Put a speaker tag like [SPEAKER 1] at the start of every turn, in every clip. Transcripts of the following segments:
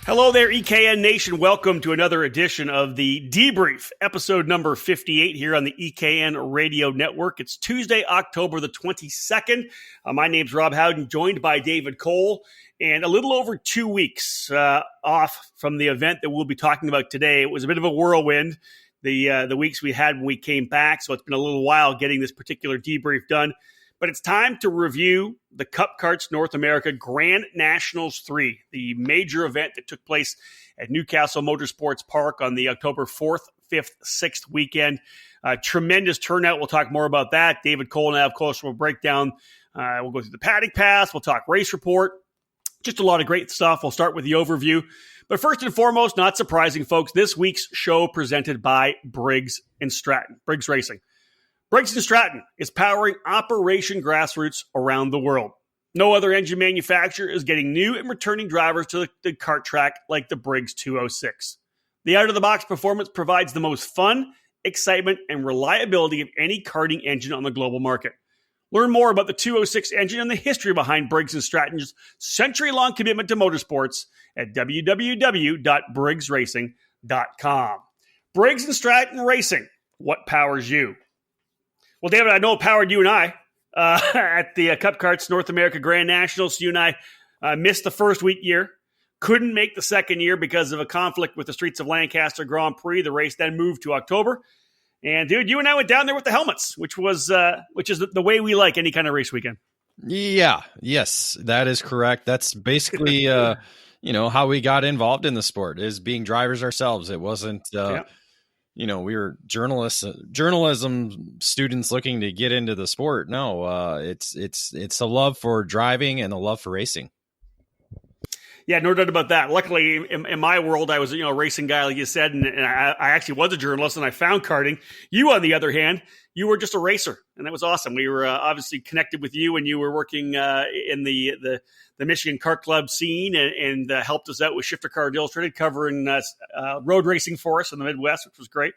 [SPEAKER 1] Hello there, EKN Nation. Welcome to another edition of the Debrief, episode number 58 here on the EKN Radio Network. It's Tuesday, October the 22nd. My name's Rob Howden, joined by David Cole, and a little over 2 weeks off from the event that we'll be talking about today. It was a bit of a whirlwind, the weeks we had when we came back, so it's been a little while getting this particular debrief done. But it's time to review the Cup Karts North America Grand Nationals 3, the major event that took place at Newcastle Motorsports Park on the October 4th, 5th, 6th weekend. Tremendous turnout. We'll talk more about that. David Cole and I, of course, will break down. We'll go through the paddock pass. We'll talk race report. Just a lot of great stuff. We'll start with the overview. But first and foremost, not surprising, folks, this week's show presented by Briggs & Stratton, Briggs Racing. Briggs & Stratton is powering Operation Grassroots around the world. No other engine manufacturer is getting new and returning drivers to the kart track like the Briggs 206. The out-of-the-box performance provides the most fun, excitement, and reliability of any karting engine on the global market. Learn more about the 206 engine and the history behind Briggs & Stratton's century-long commitment to motorsports at www.briggsracing.com. Briggs & Stratton Racing, what powers you? Well, David, I know it powered you and I at the Cup Karts North America Grand Nationals. You and I missed the first week year, couldn't make the second year because of a conflict with the Streets of Lancaster Grand Prix. The race then moved to October. And, dude, you and I went down there with the helmets, which is the way we like any kind of race weekend.
[SPEAKER 2] Yeah, yes, that is correct. That's basically, how we got involved in the sport, is being drivers ourselves. It wasn't... we were journalism students looking to get into the sport. No, it's a love for driving and a love for racing.
[SPEAKER 1] Yeah, no doubt about that. Luckily, in my world, I was a racing guy, like you said, and I actually was a journalist, and I found karting. You, on the other hand, you were just a racer, and that was awesome. We were obviously connected with you, and you were working in the Michigan Kart Club scene and helped us out with Shifter Card Illustrated, covering road racing for us in the Midwest, which was great.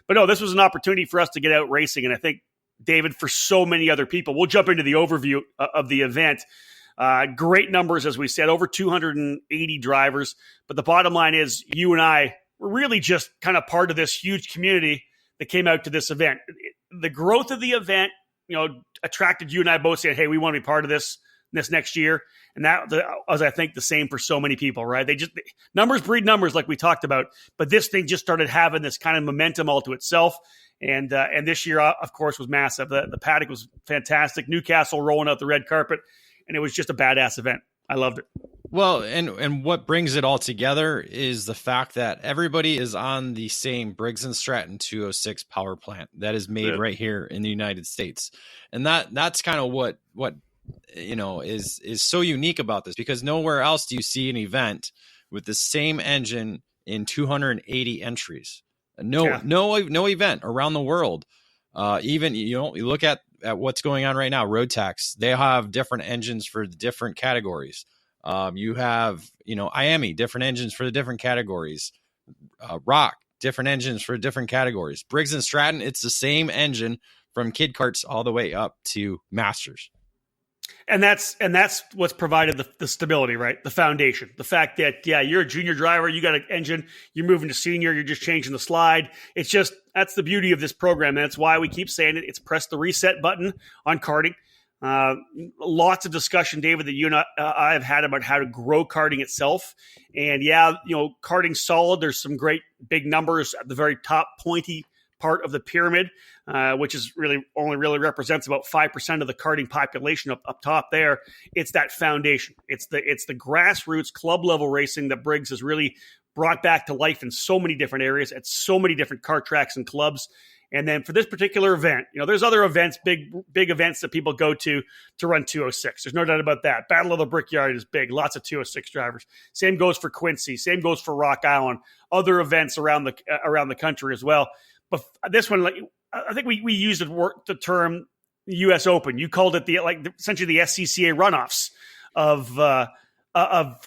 [SPEAKER 1] But no, this was an opportunity for us to get out racing, and I think, David, for so many other people, we'll jump into the overview of the event. Great numbers, as we said, over 280 drivers. But the bottom line is you and I were really just kind of part of this huge community that came out to this event. The growth of the event, attracted you and I both saying, hey, we want to be part of this next year. And that was, I think, the same for so many people, right? Numbers breed numbers, like we talked about. But this thing just started having this kind of momentum all to itself. And this year, of course, was massive. The paddock was fantastic. Newcastle rolling out the red carpet. And it was just a badass event. I loved it.
[SPEAKER 2] Well, and what brings it all together is the fact that everybody is on the same Briggs & Stratton 206 power plant that is made right here in the United States. And that's kind of what is so unique about this, because nowhere else do you see an event with the same engine in 280 entries. No event around the world. Even, you look at what's going on right now, Road Tax, they have different engines for the different categories. You have, IAME, different engines for the different categories. Rock, different engines for different categories. Briggs & Stratton, it's the same engine from kid karts all the way up to masters.
[SPEAKER 1] And that's what's provided the stability, right? The foundation. The fact that, you're a junior driver, you got an engine, you're moving to senior, you're just changing the slide. That's the beauty of this program. And that's why we keep saying it. It's press the reset button on karting. Lots of discussion, David, that you and I have had about how to grow karting itself. And karting's solid. There's some great big numbers at the very top pointy part of the pyramid, which is only represents about 5% of the karting population up top there. It's that foundation. It's the grassroots club level racing that Briggs has really brought back to life in so many different areas at so many different kart tracks and clubs. And then for this particular event, there's other events, big events that people go to run 206. There's no doubt about that. Battle of the Brickyard is big. Lots of 206 drivers. Same goes for Quincy. Same goes for Rock Island. Other events around the country as well. But this one, I think we used the term U.S. Open. You called it essentially the SCCA runoffs of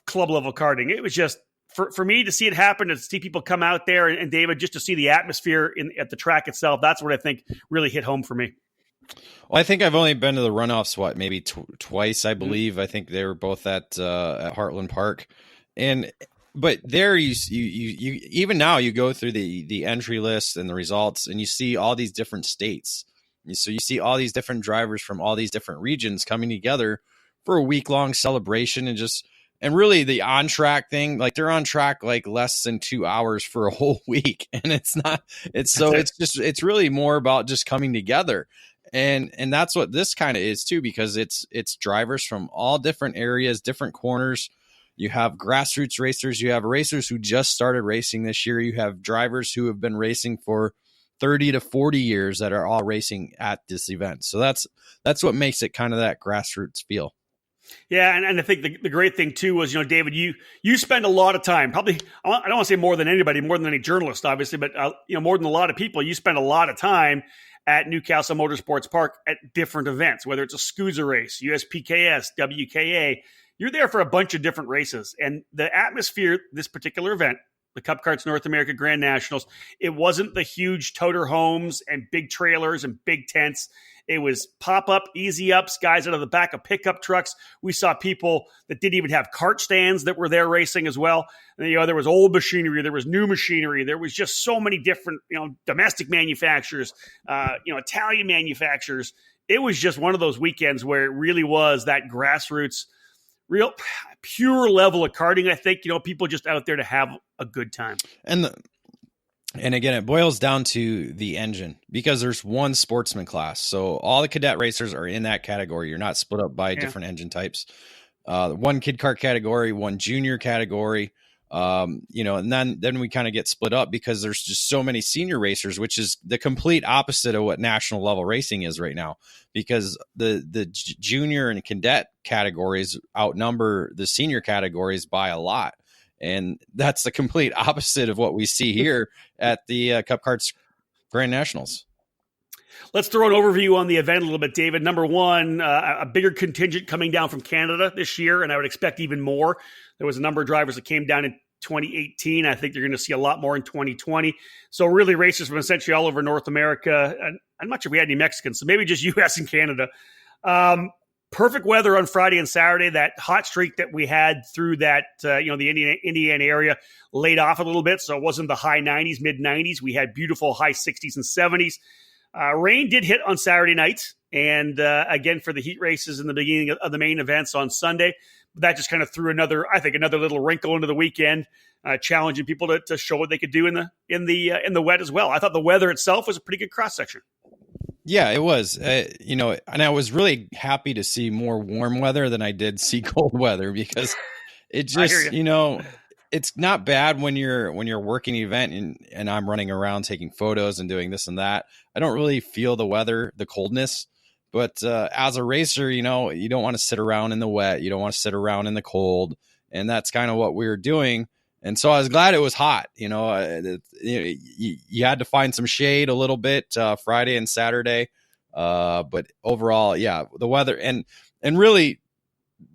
[SPEAKER 1] club level karting. It was just for me to see it happen, to see people come out there, and David, just to see the atmosphere at the track itself. That's what I think really hit home for me.
[SPEAKER 2] Well, I think I've only been to the runoffs, maybe twice, I believe. I think they were both at Heartland Park. And but there you even now you go through the entry list and the results, and you see all these different states. So you see all these different drivers from all these different regions coming together for a week-long celebration, and really the on-track thing, like they're on track like less than 2 hours for a whole week. And it's really more about just coming together. And that's what this kind of is too, because it's drivers from all different areas, different corners. You have grassroots racers, you have racers who just started racing this year. You have drivers who have been racing for 30 to 40 years that are all racing at this event. So that's what makes it kind of that grassroots feel.
[SPEAKER 1] Yeah, and I think the great thing too was, David, you spend a lot of time, probably, I don't want to say more than anybody, more than any journalist, obviously, but more than a lot of people, you spend a lot of time at Newcastle Motorsports Park at different events, whether it's a SCUSA race, USPKS, WKA. You're there for a bunch of different races, and the atmosphere, this particular event, the Cup Karts North America Grand Nationals, it wasn't the huge toter homes and big trailers and big tents. It was pop-up, easy-ups, guys out of the back of pickup trucks. We saw people that didn't even have cart stands that were there racing as well. And, there was old machinery, there was new machinery, there was just so many different, domestic manufacturers, Italian manufacturers. It was just one of those weekends where it really was that grassroots, real pure level of karting. I think, people just out there to have a good time.
[SPEAKER 2] And again, it boils down to the engine, because there's one sportsman class. So all the cadet racers are in that category. You're not split up by different engine types. One kid kart category, one junior category, and then we kind of get split up because there's just so many senior racers, which is the complete opposite of what national level racing is right now, because the junior and cadet categories outnumber the senior categories by a lot. And that's the complete opposite of what we see here at the Cup Karts Grand Nationals.
[SPEAKER 1] Let's throw an overview on the event a little bit, David. Number one, a bigger contingent coming down from Canada this year, and I would expect even more. There was a number of drivers that came down in 2018. I think you're going to see a lot more in 2020. So really racers from essentially all over North America. And I'm not sure if we had any Mexicans, so maybe just U.S. and Canada. Perfect weather on Friday and Saturday. That hot streak that we had through that, the Indiana area laid off a little bit. So it wasn't the high 90s, mid 90s. We had beautiful high 60s and 70s. Rain did hit on Saturday night. And again, for the heat races in the beginning of the main events on Sunday, that just kind of threw another little wrinkle into the weekend, challenging people to show what they could do in the wet as well. I thought the weather itself was a pretty good cross section.
[SPEAKER 2] Yeah, it was, and I was really happy to see more warm weather than I did see cold weather, because it just, it's not bad when you're working an event and I'm running around taking photos and doing this and that. I don't really feel the weather, the coldness, but as a racer, you don't want to sit around in the wet. You don't want to sit around in the cold. And that's kind of what we were doing. And so I was glad it was hot. You had to find some shade a little bit Friday and Saturday. But overall, yeah, the weather and really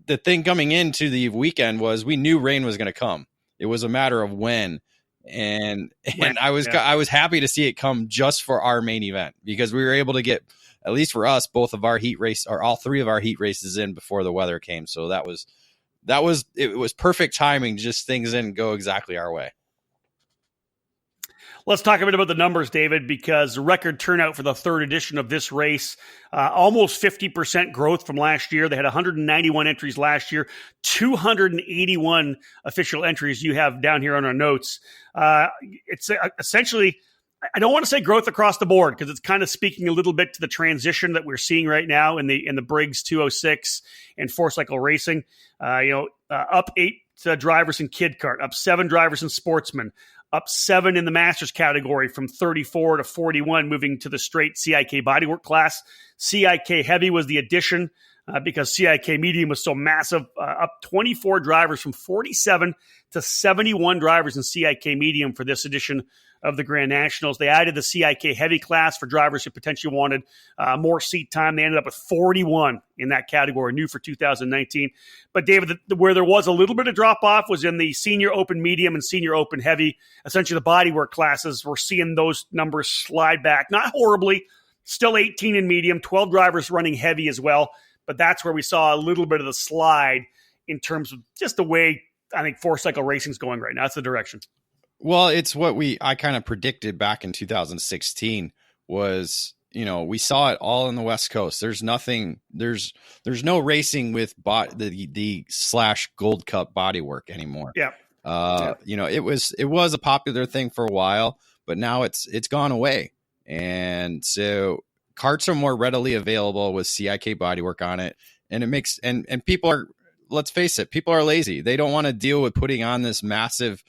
[SPEAKER 2] the thing coming into the weekend was we knew rain was going to come. It was a matter of when. And I was happy to see it come just for our main event, because we were able to get, at least for us, both of our heat race or all three of our heat races in before the weather came. So it was perfect timing. Just things didn't go exactly our way.
[SPEAKER 1] Let's talk a bit about the numbers, David, because record turnout for the third edition of this race, almost 50% growth from last year. They had 191 entries last year, 281 official entries you have down here on our notes. It's essentially, I don't want to say growth across the board, because it's kind of speaking a little bit to the transition that we're seeing right now in the Briggs 206 and four cycle racing. Up 8 drivers in kid kart, up 7 drivers in sportsman, up 7 in the masters category from 34 to 41, moving to the straight CIK bodywork class. CIK heavy was the addition because CIK medium was so massive. Up 24 drivers from 47 to 71 drivers in CIK medium for this edition of the Grand Nationals. They added the CIK heavy class for drivers who potentially wanted more seat time. They ended up with 41 in that category, new for 2019. But David, where there was a little bit of drop-off was in the senior open medium and senior open heavy, essentially the bodywork classes. We're seeing those numbers slide back, not horribly, still 18 in medium, 12 drivers running heavy as well. But that's where we saw a little bit of the slide in terms of just the way I think four-cycle racing's going right now. That's the direction.
[SPEAKER 2] Well, it's what I kind of predicted back in 2016 was, we saw it all in the West Coast. There's nothing, there's no racing with the / Gold Cup bodywork anymore.
[SPEAKER 1] Yeah.
[SPEAKER 2] It was a popular thing for a while, but now it's gone away. And so carts are more readily available with CIK bodywork on it. And it makes, and people are, let's face it, people are lazy. They don't want to deal with putting on this massive,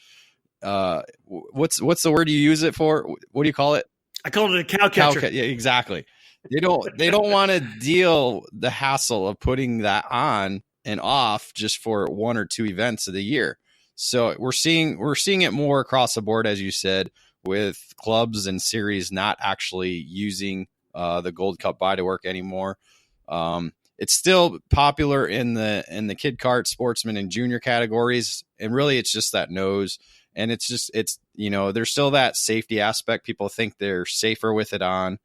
[SPEAKER 2] what's the word you use it for? What do you call it?
[SPEAKER 1] I call it a cow catcher.
[SPEAKER 2] Yeah, exactly. They don't want to deal the hassle of putting that on and off just for one or two events of the year. So we're seeing it more across the board, as you said, with clubs and series not actually using the Gold Cup bodywork anymore. It's still popular in the kid kart, sportsman, and junior categories, and really it's just that nose. And it's there's still that safety aspect. People think they're safer with it on,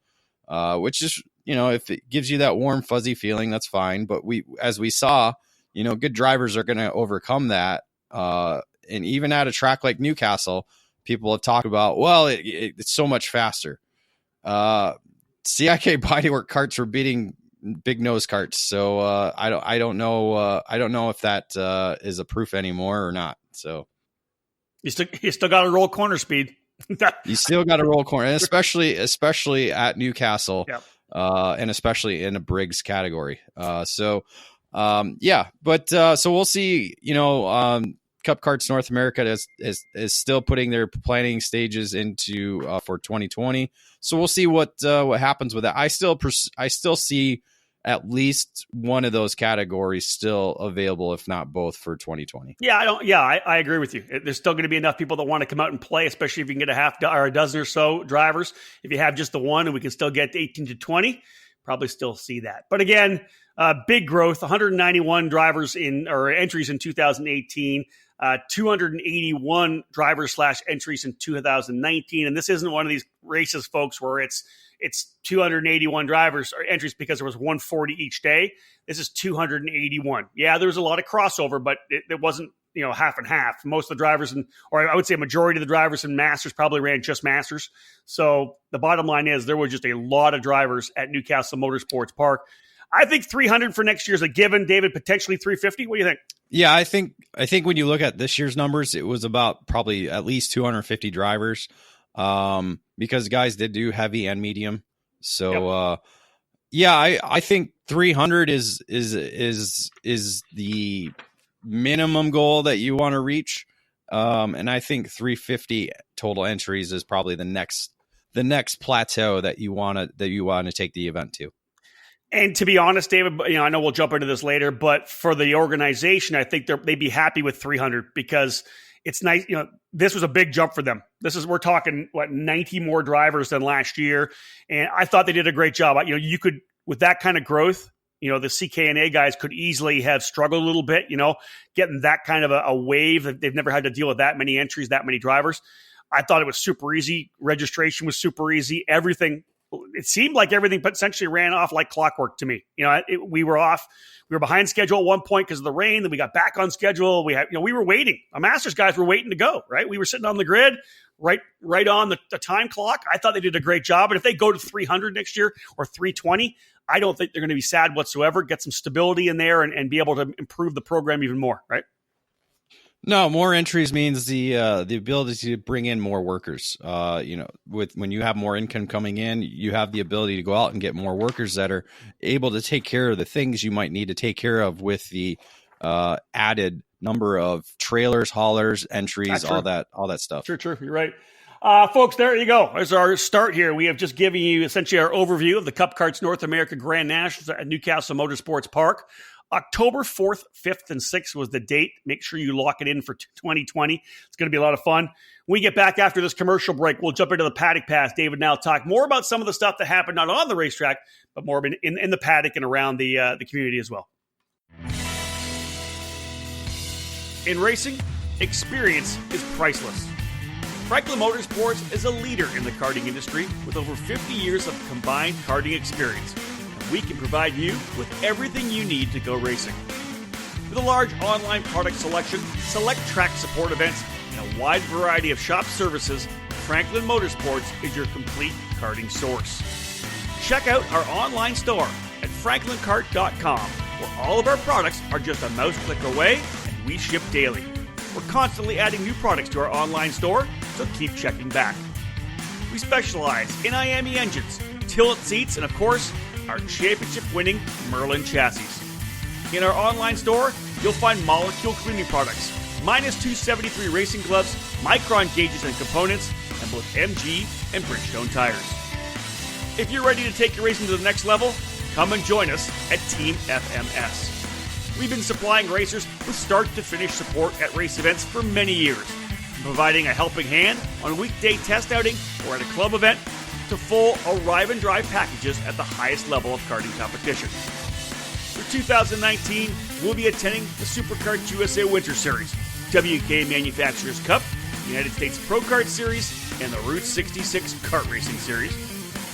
[SPEAKER 2] which is, if it gives you that warm, fuzzy feeling, that's fine. But as we saw, good drivers are going to overcome that. And even at a track like Newcastle, people have talked about, well, it's so much faster. CIK bodywork karts were beating big nose karts. So I don't know if that is a proof anymore or not. So.
[SPEAKER 1] You still got to roll corner speed.
[SPEAKER 2] You still got to roll corner, and especially at Newcastle,
[SPEAKER 1] yep.
[SPEAKER 2] And especially in a Briggs category. So we'll see. Cup Karts North America is still putting their planning stages into for 2020. So we'll see what happens with that. I still see at least one of those categories still available, if not both, for 2020.
[SPEAKER 1] I agree with you. There's still going to be enough people that want to come out and play, especially if you can get a dozen or so drivers. If you have just the one and we can still get 18 to 20, probably still see that. But again, big growth, 191 drivers entries in 2018, 281 drivers / entries in 2019. And this isn't one of these races, folks, where it's 281 drivers or entries because there was 140 each day. This is 281. Yeah, there was a lot of crossover, but it wasn't, half and half. Most of the drivers, or I would say a majority of the drivers in Masters probably ran just Masters. So the bottom line is there were just a lot of drivers at Newcastle Motorsports Park. I think 300 for next year is a given. David, potentially 350. What do you think?
[SPEAKER 2] Yeah, I think when you look at this year's numbers, it was about probably at least 250 drivers. Because guys did do heavy and medium. So, yep. I think 300 is the minimum goal that you want to reach. And I think 350 total entries is probably the next plateau that you want to take the event to. And
[SPEAKER 1] to be honest, David, I know we'll jump into this later, but for the organization, I think they'd be happy with 300 because it's nice. This was a big jump for them. We're talking 90 more drivers than last year. And I thought they did a great job. You could, with that kind of growth, the CKNA guys could easily have struggled a little bit, getting that kind of a wave. They've never had to deal with that many entries, that many drivers. I thought it was super easy. Registration was super easy. Everything. It seemed like everything essentially ran off like clockwork to me. We were off. We were behind schedule at one point because of the rain. Then we got back on schedule. We were waiting. Our Masters guys were waiting to go, right? We were sitting on the grid, right on the time clock. I thought they did a great job. And if they go to 300 next year or 320, I don't think they're going to be sad whatsoever. Get some stability in there and be able to improve the program even more, right?
[SPEAKER 2] No, more entries means the ability to bring in more workers. When you have more income coming in, you have the ability to go out and get more workers that are able to take care of the things you might need to take care of with the added number of trailers, haulers, entries, all that stuff.
[SPEAKER 1] True. You're right. Folks, there you go. As our start here, we have just given you essentially our overview of the Cup Karts North America Grand Nationals at Newcastle Motorsports Park. October 4th, 5th, and 6th was the date. Make sure you lock it in for 2020. It's going to be a lot of fun. When we get back after this commercial break, we'll jump into the paddock pass. David and I will talk more about some of the stuff that happened not on the racetrack, but more in the paddock and around the community as well. In racing, experience is priceless. Franklin Motorsports is a leader in the karting industry with over 50 years of combined karting experience. We can provide you with everything you need to go racing. With a large online product selection, select track support events, and a wide variety of shop services, Franklin Motorsports is your complete karting source. Check out our online store at franklinkart.com, where all of our products are just a mouse click away and we ship daily. We're constantly adding new products to our online store, so keep checking back. We specialize in IAME engines, tilt seats, and of course, our championship-winning Merlin chassis. In our online store, you'll find molecule cleaning products, minus 273 racing gloves, micron gauges and components, and both MG and Bridgestone tires. If you're ready to take your racing to the next level, come and join us at Team FMS. We've been supplying racers with start-to-finish support at race events for many years, from providing a helping hand on a weekday test outing or at a club event, to full arrive and drive packages at the highest level of karting competition. For 2019, we'll be attending the SuperKart USA Winter Series, WK Manufacturers Cup, United States Pro Kart Series, and the Route 66 Kart Racing Series.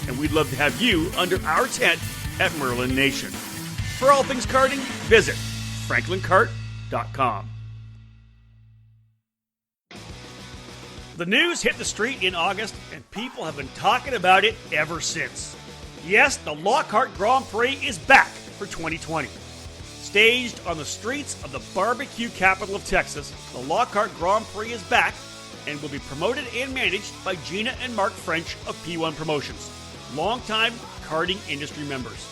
[SPEAKER 1] And we'd love to have you under our tent at Merlin Nation. For all things karting, visit franklinkart.com. The news hit the street in August, and people have been talking about it ever since. Yes, the Lockhart Grand Prix is back for 2020. Staged on the streets of the barbecue capital of Texas, the Lockhart Grand Prix is back and will be promoted and managed by Gina and Mark French of P1 Promotions, longtime karting industry members.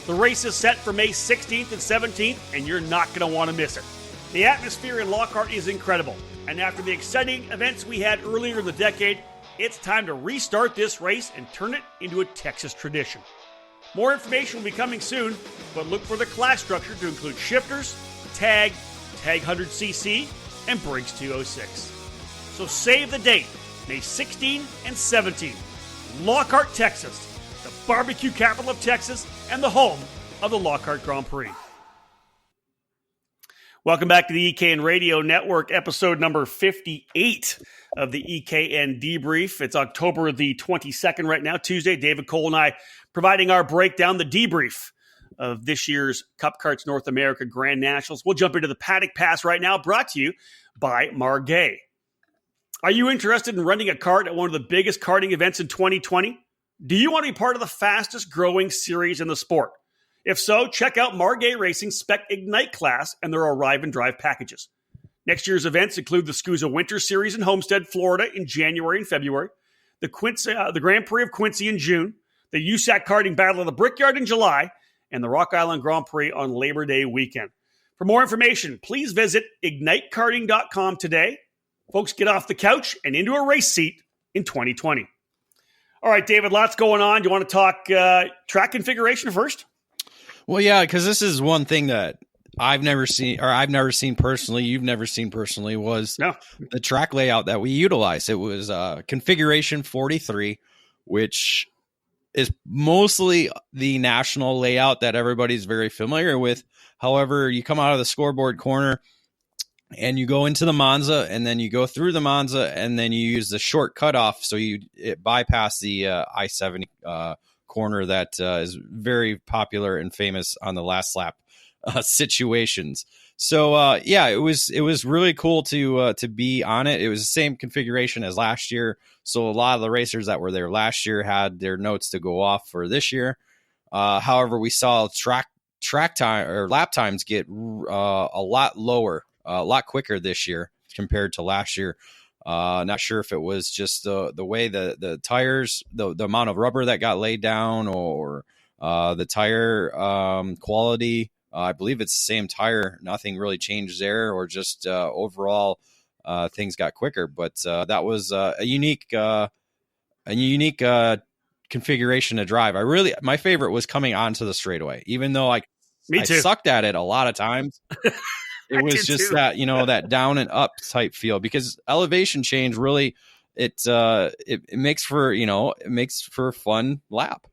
[SPEAKER 1] The race is set for May 16th and 17th, and you're not going to want to miss it. The atmosphere in Lockhart is incredible, and after the exciting events we had earlier in the decade, it's time to restart this race and turn it into a Texas tradition. More information will be coming soon, but look for the class structure to include shifters, tag 100cc, and Briggs 206. So save the date, May 16 and 17. Lockhart, Texas, the barbecue capital of Texas and the home of the Lockhart Grand Prix. Welcome back to the EKN Radio Network, episode number 58 of the EKN Debrief. It's October the 22nd right now, Tuesday. David Cole and I providing our breakdown, the debrief of this year's Cup Karts North America Grand Nationals. We'll jump into the Paddock Pass right now, brought to you by Margay. Are you interested in renting a kart at one of the biggest karting events in 2020? Do you want to be part of the fastest growing series in the sport? If so, check out Margay Racing's Spec Ignite class and their Arrive and Drive packages. Next year's events include the SCUSA Winter Series in Homestead, Florida in January and February, the Grand Prix of Quincy in June, the USAC Karting Battle of the Brickyard in July, and the Rock Island Grand Prix on Labor Day weekend. For more information, please visit ignitekarting.com today. Folks, get off the couch and into a race seat in 2020. All right, David, lots going on. Do you want to talk track configuration first?
[SPEAKER 2] Well, yeah, because this is one thing that I've never seen personally, you've never seen personally, was the track layout that we utilize. It was configuration 43, which is mostly the national layout that everybody's very familiar with. However, you come out of the scoreboard corner and you go into the Monza, and then you go through the Monza, and then you use the short cutoff, so it bypass the I-70 corner that is very popular and famous on the last lap situations. So it was really cool to be on it. It was the same configuration as last year, so a lot of the racers that were there last year had their notes to go off for this year. However, we saw track time or lap times get a lot lower, a lot quicker this year compared to last year. Not sure if it was just the way the tires, the amount of rubber that got laid down, or the tire quality. I believe it's the same tire. Nothing really changed there, or just overall things got quicker. But that was a unique configuration to drive. My favorite was coming onto the straightaway, even though I sucked at it a lot of times. It was just that, that down and up type feel, because elevation change really, it makes for, it makes for a fun lap.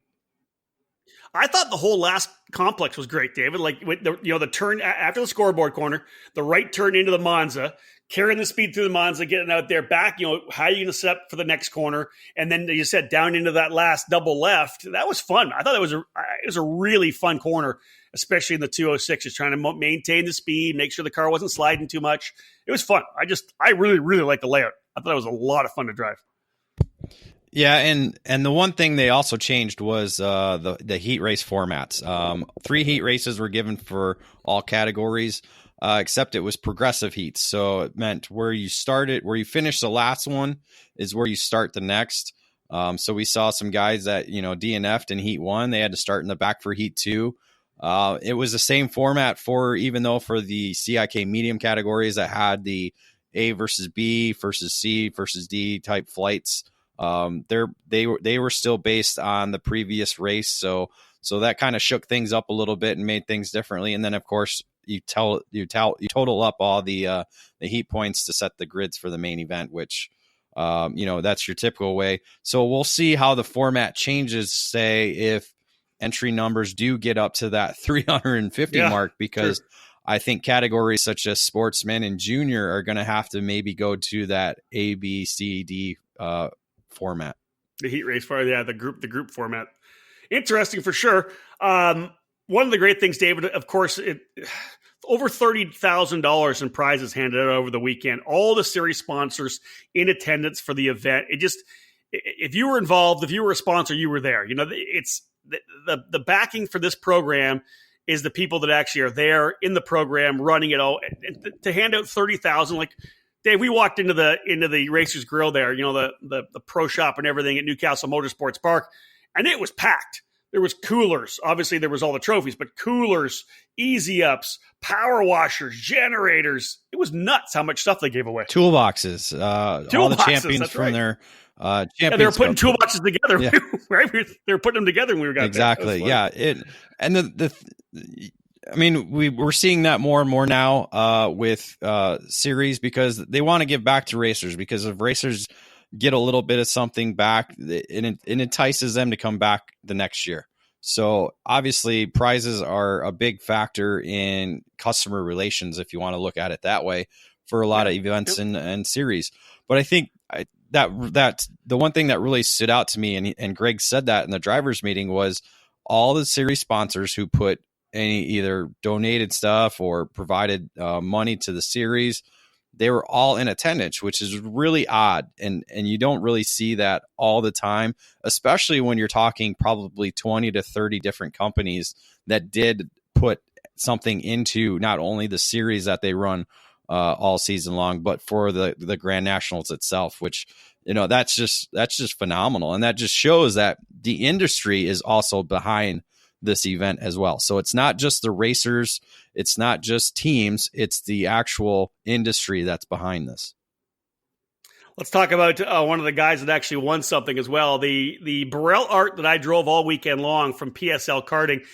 [SPEAKER 1] I thought the whole last complex was great, David. Like, the turn after the scoreboard corner, the right turn into the Monza, carrying the speed through the Monza, getting out there back, how are you going to set up for the next corner? And then you said down into that last double left. That was fun. I thought it was It was a really fun corner, especially in the 206, just trying to maintain the speed, make sure the car wasn't sliding too much. It was fun. I really, really liked the layout. I thought it was a lot of fun to drive.
[SPEAKER 2] Yeah, and the one thing they also changed was the heat race formats. 3 heat races were given for all categories, except it was progressive heats. So it meant where you finish the last one is where you start the next. So we saw some guys that DNF'd in heat 1. They had to start in the back for heat 2. It was the same format for the CIK medium categories that had the A versus B versus C versus D type flights. They were still based on the previous race, so that kind of shook things up a little bit and made things differently. And then of course you total up all the heat points to set the grids for the main event, which that's your typical way. So we'll see how the format changes, say if entry numbers do get up to that 350 mark, because I think categories such as sportsman and junior are going to have to maybe go to that A, B, C, D format.
[SPEAKER 1] The heat race part, the group format. Interesting for sure. One of the great things, David, of course, over $30,000 in prizes handed out over the weekend. All the series sponsors in attendance for the event. If you were involved, if you were a sponsor, you were there. It's the backing for this program is the people that actually are there in the program running it all. And to hand out 30,000, like Dave, we walked into the Racers Grill there, the pro shop and everything at Newcastle Motorsports Park, and it was packed. There was coolers. Obviously, there was all the trophies, but coolers, easy ups, power washers, generators. It was nuts how much stuff they gave away.
[SPEAKER 2] Toolboxes. All the champions from their champions.
[SPEAKER 1] They were putting toolboxes together, right? They were putting them together when we got
[SPEAKER 2] exactly. There. We're seeing that more and more now with series, because they want to give back to racers, because if racers get a little bit of something back, it entices them to come back the next year. So obviously prizes are a big factor in customer relations, if you want to look at it that way, for a lot of events and series. But I think that the one thing that really stood out to me, and Greg said that in the drivers meeting, was all the series sponsors who put any either donated stuff or provided money to the series, they were all in attendance, which is really odd. And you don't really see that all the time, especially when you're talking probably 20 to 30 different companies that did put something into not only the series that they run all season long, but for the Grand Nationals itself, which, that's just phenomenal. And that just shows that the industry is also behind this event as well. So it's not just the racers, it's not just teams, it's the actual industry that's behind this.
[SPEAKER 1] Let's talk about one of the guys that actually won something as well. The Burrell Art that I drove all weekend long from PSL Karting.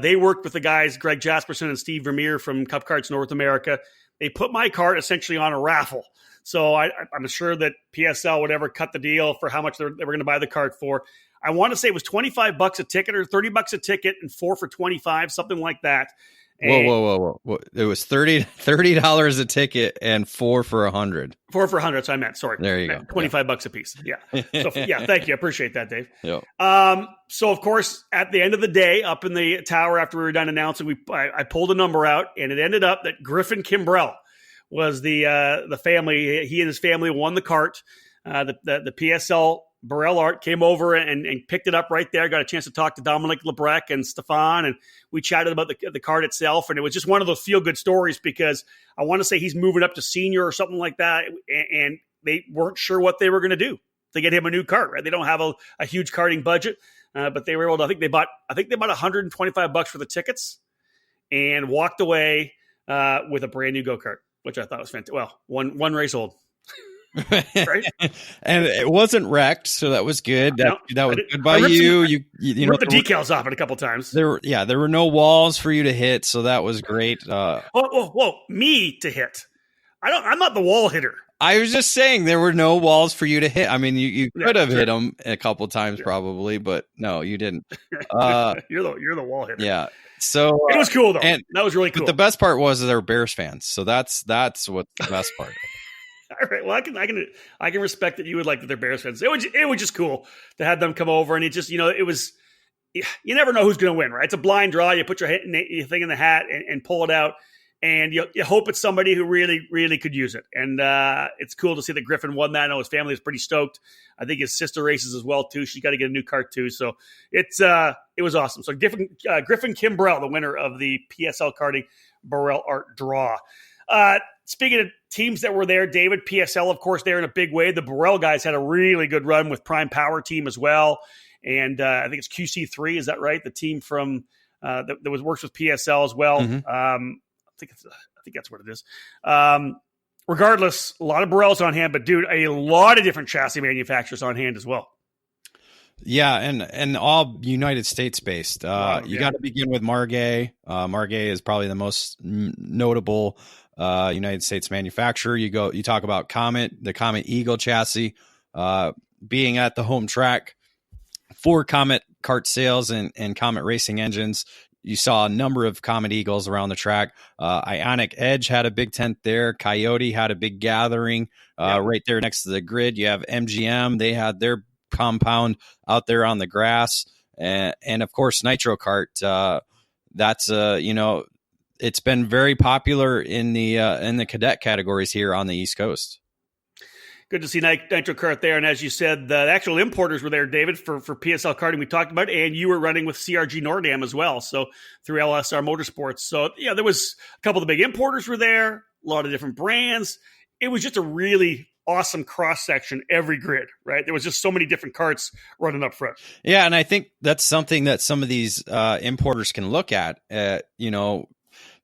[SPEAKER 1] They worked with the guys, Greg Jasperson and Steve Vermeer from Cup Karts North America. They put my cart essentially on a raffle. So I'm sure that PSL would ever cut the deal for how much they were going to buy the cart for. I want to say it was $25 a ticket or $30 a ticket and 4 for $25, something like that.
[SPEAKER 2] Whoa. It was $30 a ticket and 4 for $100.
[SPEAKER 1] 4 for $100. So I meant, sorry.
[SPEAKER 2] There you go.
[SPEAKER 1] $25 a piece. Yeah. So thank you. I appreciate that, Dave.
[SPEAKER 2] Yep.
[SPEAKER 1] So of course, at the end of the day, up in the tower after we were done announcing, I pulled a number out, and it ended up that Griffin Kimbrell was the family. He and his family won the cart. The PSL Burrell Art came over and picked it up right there. Got a chance to talk to Dominic Lebrec and Stefan, and we chatted about the cart itself. And it was just one of those feel-good stories, because I want to say he's moving up to senior or something like that, and they weren't sure what they were going to do to get him a new cart. Right? They don't have a huge karting budget, but they were able to. I think they bought $125 for the tickets, and walked away with a brand new go-kart, which I thought was fantastic. Well, one race old. Right?
[SPEAKER 2] And it wasn't wrecked, so that was good. That was good by you. You
[SPEAKER 1] ripped the decals off it a couple times.
[SPEAKER 2] There were no walls for you to hit, so that was great.
[SPEAKER 1] Whoa, me to hit. I'm not the wall hitter.
[SPEAKER 2] I was just saying there were no walls for you to hit. I mean, you could have hit them a couple times probably, but no, you didn't.
[SPEAKER 1] You're the wall hitter.
[SPEAKER 2] Yeah. So
[SPEAKER 1] it was cool though. And that was really cool.
[SPEAKER 2] But the best part was they were Bears fans, so that's what the best part.
[SPEAKER 1] All right. Well, I can respect that you would like that they're Bears fans. It was just cool to have them come over, and it just it was you never know who's going to win, right? It's a blind draw. You put your thing in the hat and pull it out, and you hope it's somebody who really, really could use it. And it's cool to see that Griffin won that. I know his family is pretty stoked. I think his sister races as well too. She's got to get a new cart too. So it was awesome. So Griffin Kimbrell, the winner of the PSL karting Burrell Art Draw. Speaking of teams that were there, David, PSL, of course, there in a big way. The Burrell guys had a really good run with Prime Power Team as well. And I think it's QC3, is that right? The team from that works with PSL as well.
[SPEAKER 2] Mm-hmm.
[SPEAKER 1] I think that's what it is. Regardless, a lot of Burrells on hand, but dude, a lot of different chassis manufacturers on hand as well.
[SPEAKER 2] Yeah, and all United States based. You got to begin with Margay. Margay is probably the most notable United States manufacturer. You talk about Comet, the Comet Eagle chassis, being at the home track for Comet kart sales and Comet racing engines. You saw a number of Comet Eagles around the track. Ionic Edge had a big tent there. Coyote had a big gathering right there next to the grid. You have MGM. They had their compound out there on the grass. And of course, Nitro Kart. That's, it's been very popular in the cadet categories here on the East Coast.
[SPEAKER 1] Good to see Nitro Kart there. And as you said, the actual importers were there, David, for PSL karting we talked about. And you were running with CRG Nordam as well, so through LSR Motorsports. So, yeah, there was a couple of the big importers were there, a lot of different brands. It was just a really awesome cross-section every grid, right? There was just so many different karts running up front.
[SPEAKER 2] Yeah, and I think that's something that some of these importers can look at.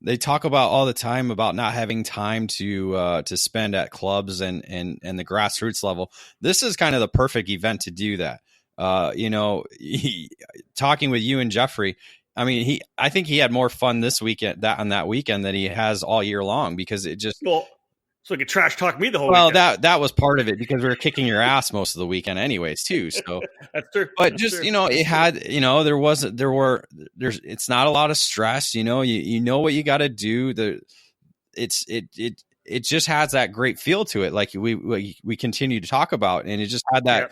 [SPEAKER 2] They talk about all the time about not having time to spend at clubs and the grassroots level. This is kind of the perfect event to do that. Talking with you and Jeffrey, I mean, I think he had more fun this weekend on that weekend than he has all year long because it just.
[SPEAKER 1] Well, so he could trash talk me the whole weekend.
[SPEAKER 2] Well, that was part of it because we were kicking your ass most of the weekend anyways too. So
[SPEAKER 1] that's true.
[SPEAKER 2] But
[SPEAKER 1] that's
[SPEAKER 2] just,
[SPEAKER 1] true.
[SPEAKER 2] It had, it's not a lot of stress, you know what you got to do. It just has that great feel to it. Like we continue to talk about, and it just had that,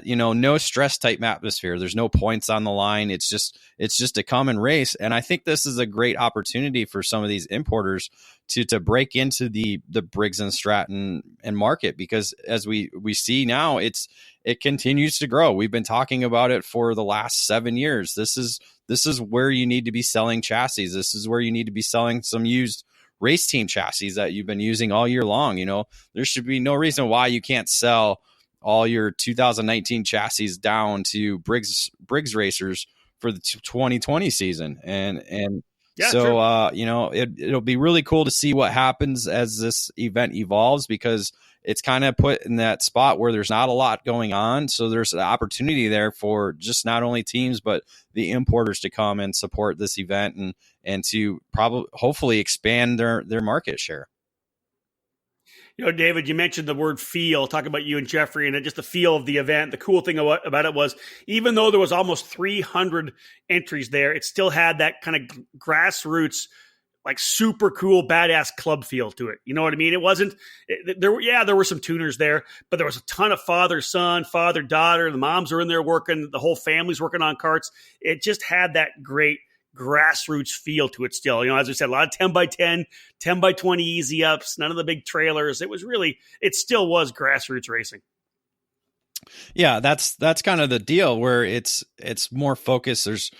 [SPEAKER 2] no stress type atmosphere. There's no points on the line. It's just a common race. And I think this is a great opportunity for some of these importers to break into the Briggs and Stratton and market, because as we see now, it continues to grow. We've been talking about it for the last 7 years. This is where you need to be selling chassis. This is where you need to be selling some used race team chassis that you've been using all year long. There should be no reason why you can't sell all your 2019 chassis down to Briggs racers for the 2020 season. And
[SPEAKER 1] yeah,
[SPEAKER 2] so, it'll be really cool to see what happens as this event evolves, because it's kind of put in that spot where there's not a lot going on. So there's an opportunity there for just not only teams, but the importers to come and support this event and to hopefully expand their market share.
[SPEAKER 1] David, you mentioned the word feel, talking about you and Jeffrey, and just the feel of the event. The cool thing about it was, even though there was almost 300 entries there, it still had that kind of grassroots, like super cool, badass club feel to it. You know what I mean? It wasn't, there were some tuners there, but there was a ton of father-son, father-daughter. The moms were in there working. The whole family's working on karts. It just had that great grassroots feel to it still. As we said, a lot of 10x10, 10x20 easy ups, none of the big trailers. It still was grassroots racing.
[SPEAKER 2] Yeah, that's kind of the deal where it's more focused. There's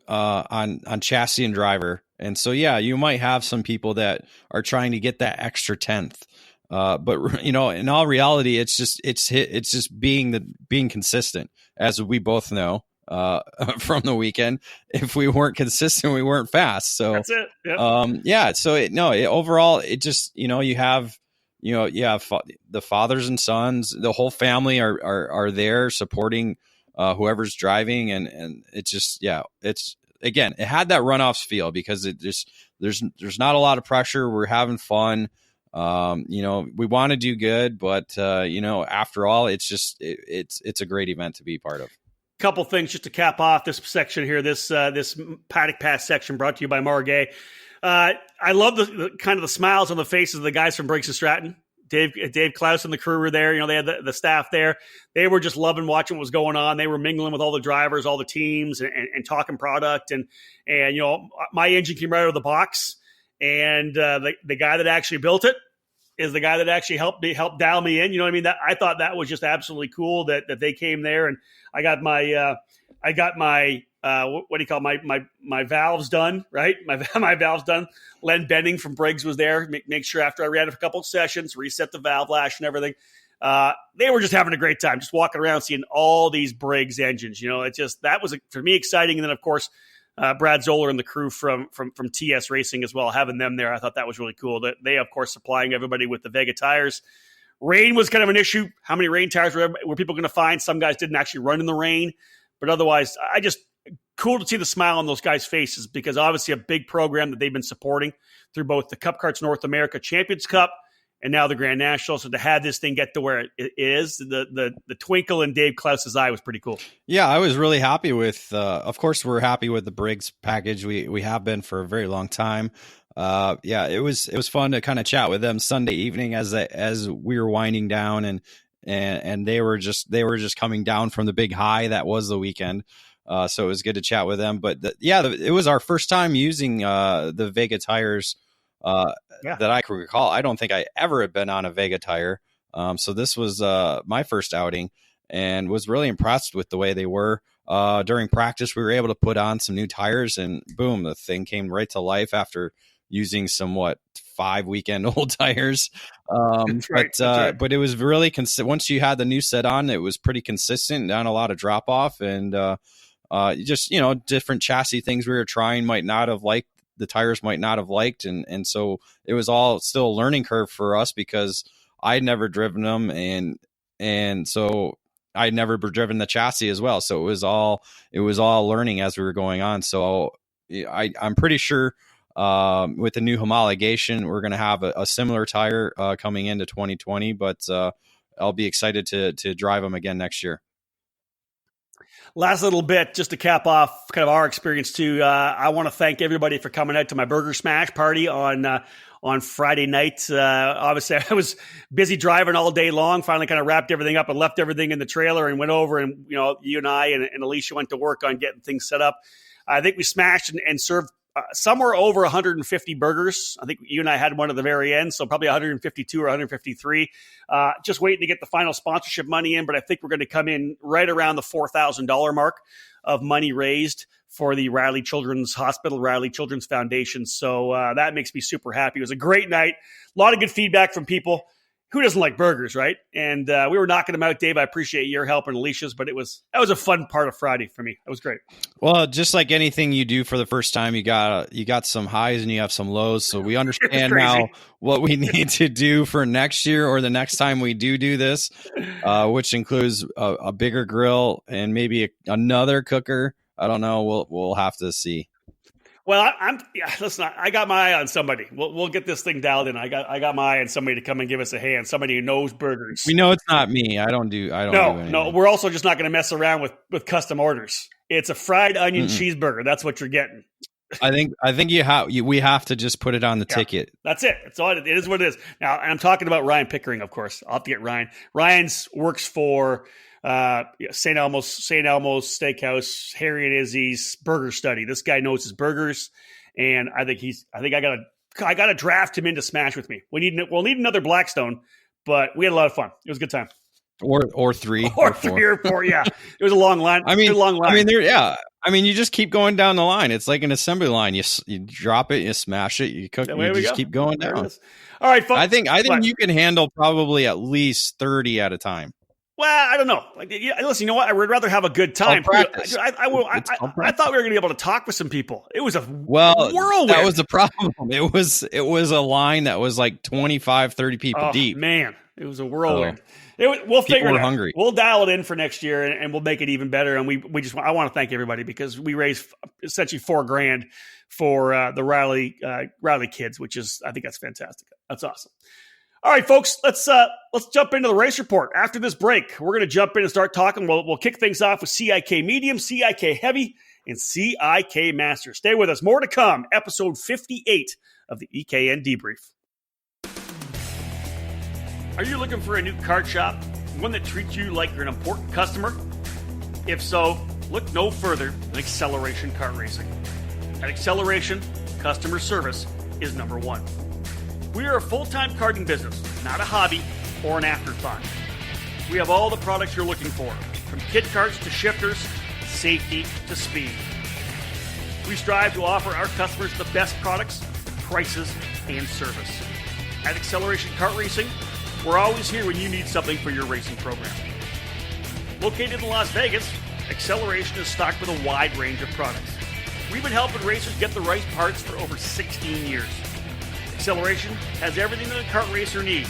[SPEAKER 2] on chassis and driver. And so, yeah, you might have some people that are trying to get that extra 10th. But in all reality, it's just being consistent, as we both know. From the weekend, if we weren't consistent, we weren't fast. So
[SPEAKER 1] that's it. Yep.
[SPEAKER 2] So overall, it just, you have the fathers and sons, the whole family are there supporting whoever's driving, and it just, it's, again, it had that runoffs feel because there's not a lot of pressure. We're having fun. We want to do good, but after all, it's just it's a great event to be part of.
[SPEAKER 1] Couple things just to cap off this section here, this Paddock Pass section brought to you by Margay. I love the kind of the smiles on the faces of the guys from Briggs and Stratton. Dave Klaus and the crew were there. You know, they had the staff there. They were just loving watching what was going on. They were mingling with all the drivers, all the teams, and talking product. And you know, my engine came right out of the box, and the guy that actually built it is the guy that actually helped dial me in. You know what I mean? That I thought that was just absolutely cool that they came there, and I got my what do you call my valves done, right? My valves done. Len Benning from Briggs was there. Make sure after I ran a couple of sessions, reset the valve lash and everything. They were just having a great time, just walking around, seeing all these Briggs engines. You know, that was for me exciting. And then of course, Brad Zoller and the crew from TS Racing as well, having them there, I thought that was really cool. They of course supplying everybody with the Vega tires. Rain was kind of an issue. How many rain tires were people going to find? Some guys didn't actually run in the rain, but otherwise, cool to see the smile on those guys' faces, because obviously a big program that they've been supporting through both the Cup Karts North America Champions Cup and now the Grand National. So to have this thing get to where it is, the twinkle in Dave Klaus's eye was pretty cool.
[SPEAKER 2] Yeah, I was really happy with, of course, we're happy with the Briggs package. We have been for a very long time. Yeah, it was fun to kind of chat with them Sunday evening as we were winding down, and they were just coming down from the big high that was the weekend. So it was good to chat with them. But it was our first time using the Vega tires that I can recall. I don't think I ever had been on a Vega tire. So this was my first outing, and was really impressed with the way they were. During practice, we were able to put on some new tires, and boom, the thing came right to life after using some 5 weekend old tires.
[SPEAKER 1] That's right.
[SPEAKER 2] But it was really once you had the new set on, it was pretty consistent, not a lot of drop off, and just, you know, different chassis things we were trying the tires might not have liked. And so it was all still a learning curve for us, because I'd never driven them. And so I'd never driven the chassis as well. So it was all learning as we were going on. So I'm pretty sure with the new homologation, we're going to have a similar tire coming into 2020, but I'll be excited to drive them again next year.
[SPEAKER 1] Last little bit, just to cap off kind of our experience too. I want to thank everybody for coming out to my Burger Smash party on Friday night. Obviously, I was busy driving all day long. Finally, kind of wrapped everything up and left everything in the trailer and went over. And you know, you and I and Alicia went to work on getting things set up. I think we smashed and served somewhere over 150 burgers. I think you and I had one at the very end, so probably 152 or 153. Just waiting to get the final sponsorship money in, but I think we're going to come in right around the $4,000 mark of money raised for the Riley Children's Hospital, Riley Children's Foundation. So that makes me super happy. It was a great night. A lot of good feedback from people. Who doesn't like burgers, right? And we were knocking them out, Dave. I appreciate your help and Alicia's, but that was a fun part of Friday for me. It was great.
[SPEAKER 2] Well, just like anything you do for the first time, you got some highs and you have some lows. So we understand now what we need to do for next year or the next time we do this, which includes a bigger grill and maybe another cooker. I don't know. We'll have to see.
[SPEAKER 1] Well, listen, I got my eye on somebody. We'll get this thing dialed in. I got my eye on somebody to come and give us a hand. Somebody who knows burgers.
[SPEAKER 2] We know it's not me. I don't do anything.
[SPEAKER 1] No. We're also just not going to mess around with custom orders. It's a fried onion cheeseburger. That's what you're getting.
[SPEAKER 2] I think we have to just put it on the ticket.
[SPEAKER 1] That's it. It's all it is. What it is. Now, I'm talking about Ryan Pickering, of course. I'll have to get Ryan. Ryan's works for St. Elmo's Steakhouse, Harry and Izzy's Burger Study. This guy knows his burgers, and I think I gotta draft him into Smash with me. We'll need another Blackstone, but we had a lot of fun. It was a good time.
[SPEAKER 2] Or three,
[SPEAKER 1] or three or four. Yeah, it was a long line.
[SPEAKER 2] You just keep going down the line. It's like an assembly line. You drop it, you smash it, you cook. You just keep going down.
[SPEAKER 1] All right, folks.
[SPEAKER 2] I think you can handle probably at least 30 at a time.
[SPEAKER 1] Well, I don't know. Listen, you know what? I would rather have a good time. I thought we were going to be able to talk with some people. It was a whirlwind.
[SPEAKER 2] That was the problem. It was a line that was like 25, 30 people deep.
[SPEAKER 1] Man, it was a whirlwind. We'll figure it out.
[SPEAKER 2] Hungry.
[SPEAKER 1] We'll dial it in for next year, and we'll make it even better. And I want to thank everybody, because we raised essentially $4,000 for the Riley kids, which is, I think that's fantastic. That's awesome. All right, folks, let's jump into the race report. After this break, we're going to jump in and start talking. We'll kick things off with CIK Medium, CIK Heavy, and CIK Master. Stay with us. More to come. Episode 58 of the EKN Debrief. Are you looking for a new kart shop? One that treats you like you're an important customer? If so, look no further than Acceleration Kart Racing. At Acceleration, customer service is number one. We are a full-time karting business, not a hobby or an afterthought. We have all the products you're looking for, from kid karts to shifters, safety to speed. We strive to offer our customers the best products, prices, and service. At Acceleration Kart Racing, we're always here when you need something for your racing program. Located in Las Vegas, Acceleration is stocked with a wide range of products. We've been helping racers get the right parts for over 16 years. Acceleration has everything that a kart racer needs,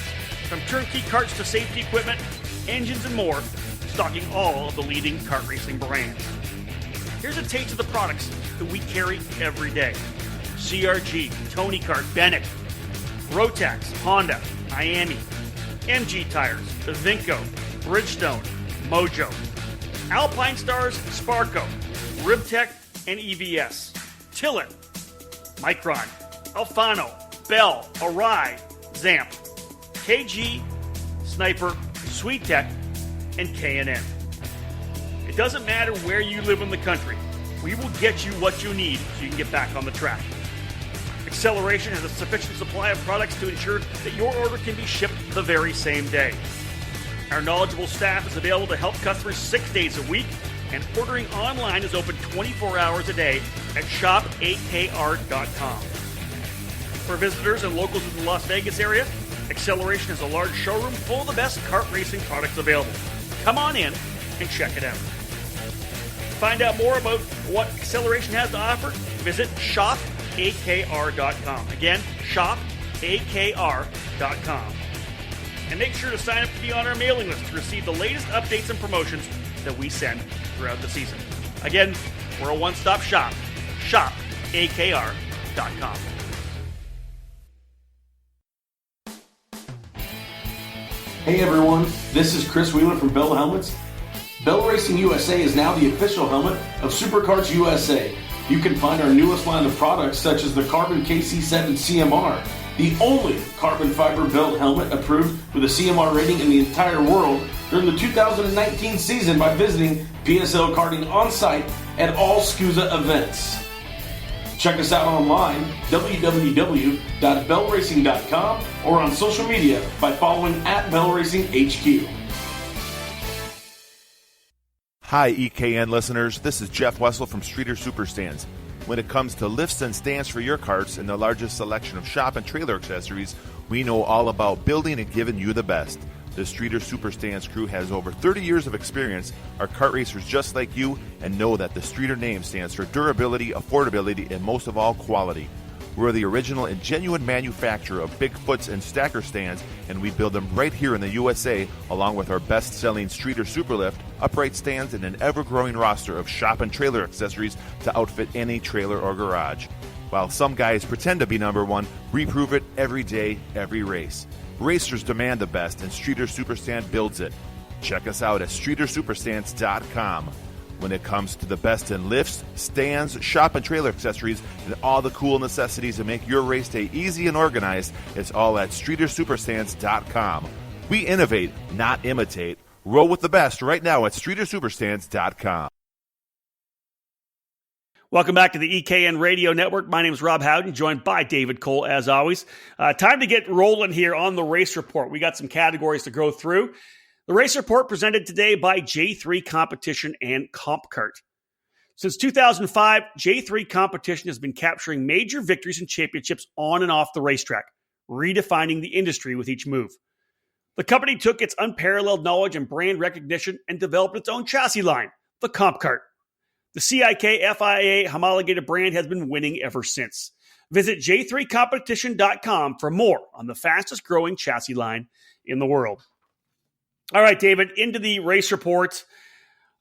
[SPEAKER 1] from turnkey karts to safety equipment, engines, and more, stocking all of the leading kart racing brands. Here's a taste of the products that we carry every day. CRG, Tony Kart, Bennett, Rotax, Honda, Miami, MG Tires, Vinco, Bridgestone, Mojo, Alpine Stars, Sparco, Ribtech, and EVS, Tillett, Micron, Alfano, Bell, Arai, Zamp, KG, Sniper, SweetTech, and K&N. It doesn't matter where you live in the country. We will get you what you need so you can get back on the track. Acceleration has a sufficient supply of products to ensure that your order can be shipped the very same day. Our knowledgeable staff is available to help customers 6 days a week, and ordering online is open 24 hours a day at shopakr.com. For visitors and locals in the Las Vegas area, Acceleration has a large showroom full of the best kart racing products available. Come on in and check it out. To find out more about what Acceleration has to offer, visit shopakr.com. Again, shopakr.com. And make sure to sign up to be on our mailing list to receive the latest updates and promotions that we send throughout the season. Again, we're a one-stop shop. shopakr.com.
[SPEAKER 3] Hey everyone, this is Chris Wheeler from Bell Helmets. Bell Racing USA is now the official helmet of Superkarts USA. You can find our newest line of products such as the Carbon KC7 CMR, the only carbon fiber built helmet approved with a CMR rating in the entire world during the 2019 season by visiting PSL Karting on site at all SCUSA events. Check us out online, www.bellracing.com, or on social media by following @BellRacingHQ.
[SPEAKER 4] Hi, EKN listeners. This is Jeff Wessel from Streeter Superstands. When it comes to lifts and stands for your karts and the largest selection of shop and trailer accessories, we know all about building and giving you the best. The Streeter Superstands crew has over 30 years of experience, are kart racers just like you, and know that the Streeter name stands for durability, affordability, and most of all, quality. We're the original and genuine manufacturer of Bigfoots and stacker stands, and we build them right here in the USA, along with our best-selling Streeter Superlift, upright stands, and an ever-growing roster of shop and trailer accessories to outfit any trailer or garage. While some guys pretend to be number one, we prove it every day, every race. Racers demand the best, and Streeter Superstand builds it. Check us out at streetersuperstands.com. When it comes to the best in lifts, stands, shop and trailer accessories, and all the cool necessities to make your race day easy and organized, it's all at streetersuperstands.com. We innovate, not imitate. Roll with the best right now at streetersuperstands.com.
[SPEAKER 1] Welcome back to the EKN Radio Network. My name is Rob Howden, joined by David Cole, as always. Time to get rolling here on the race report. We got some categories to go through. The race report presented today by J3 Competition and CompKart. Since 2005, J3 Competition has been capturing major victories and championships on and off the racetrack, redefining the industry with each move. The company took its unparalleled knowledge and brand recognition and developed its own chassis line, the CompKart. The CIK FIA homologated brand has been winning ever since. Visit j3competition.com for more on the fastest growing chassis line in the world. All right, David, into the race report.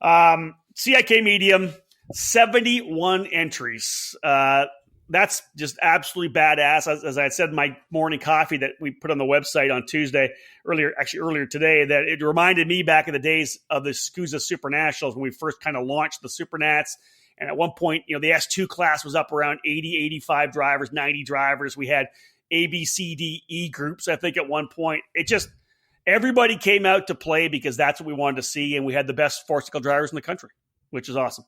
[SPEAKER 1] CIK Medium, 71 entries. That's just absolutely badass. As I said in my morning coffee that we put on the website on Tuesday, earlier today, that it reminded me back in the days of the SCUSA Super Nationals when we first kind of launched the Super Nats. And at one point, the S2 class was up around 80, 85 drivers, 90 drivers. We had A, B, C, D, E groups, I think, at one point. everybody came out to play because that's what we wanted to see, and we had the best four-cycle drivers in the country, which is awesome.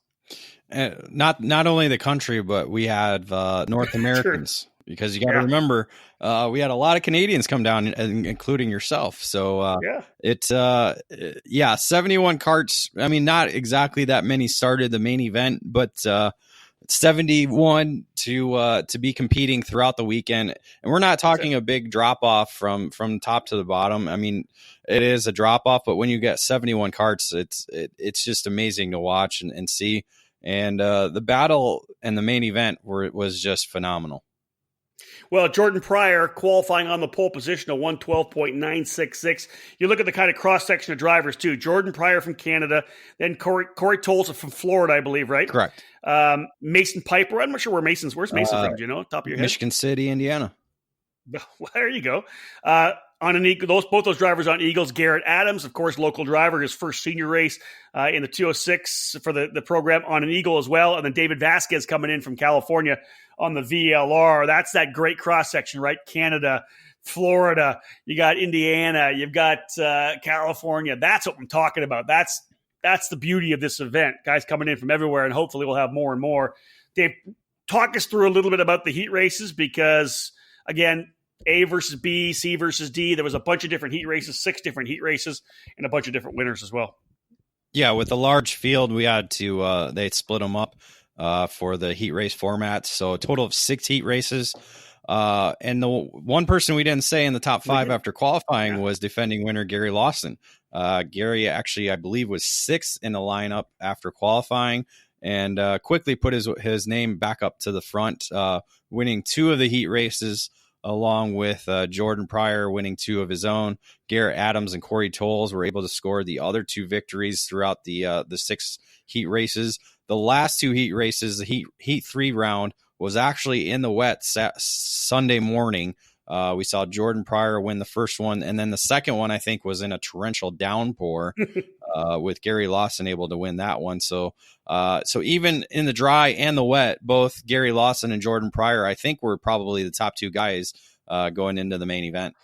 [SPEAKER 2] Not only the country, but we had North Americans. Because you got to remember, we had a lot of Canadians come down, including yourself. So it's 71 karts. I mean, not exactly that many started the main event, but 71 to be competing throughout the weekend. And we're not talking a big drop off from top to the bottom. I mean, it is a drop off, but when you get 71 karts, it's just amazing to watch and see. And the battle and the main event was just phenomenal.
[SPEAKER 1] Well, Jordan Pryor qualifying on the pole position of 112.966. You look at the kind of cross-section of drivers, too. Jordan Pryor from Canada, then Corey Tolles from Florida, I believe, right?
[SPEAKER 2] Correct.
[SPEAKER 1] Mason Piper. I'm not sure where's Mason from, do you know, top of your head?
[SPEAKER 2] Michigan City, Indiana.
[SPEAKER 1] Well, there you go. On an Eagle, both those drivers on Eagles. Garrett Adams, of course, local driver, his first senior race in the 206 for the program on an Eagle as well. And then David Vasquez coming in from California on the VLR. That's that great cross-section, right? Canada, Florida, you got Indiana, you've got California. That's what I'm talking about. That's the beauty of this event. Guys coming in from everywhere, and hopefully we'll have more and more. Dave, talk us through a little bit about the heat races because, again, A versus B, C versus D. There was a bunch of different heat races, 6 different heat races, and a bunch of different winners as well.
[SPEAKER 2] Yeah, with the large field, we had to they split them up for the heat race format. So a total of 6 heat races. And the one person we didn't say in the top 5 after qualifying was defending winner Gary Lawson. Gary actually, I believe, was 6th in the lineup after qualifying and quickly put his name back up to the front, winning 2 of the heat races, along with Jordan Pryor winning 2 of his own. Garrett Adams and Corey Tolles were able to score the other 2 victories throughout the 6 heat races. The last 2 heat races, the heat 3 round, was actually in the wet Sunday morning. We saw Jordan Pryor win the first one, and then the second one, I think, was in a torrential downpour with Gary Lawson able to win that one. So even in the dry and the wet, both Gary Lawson and Jordan Pryor, I think, were probably the top 2 guys going into the main event.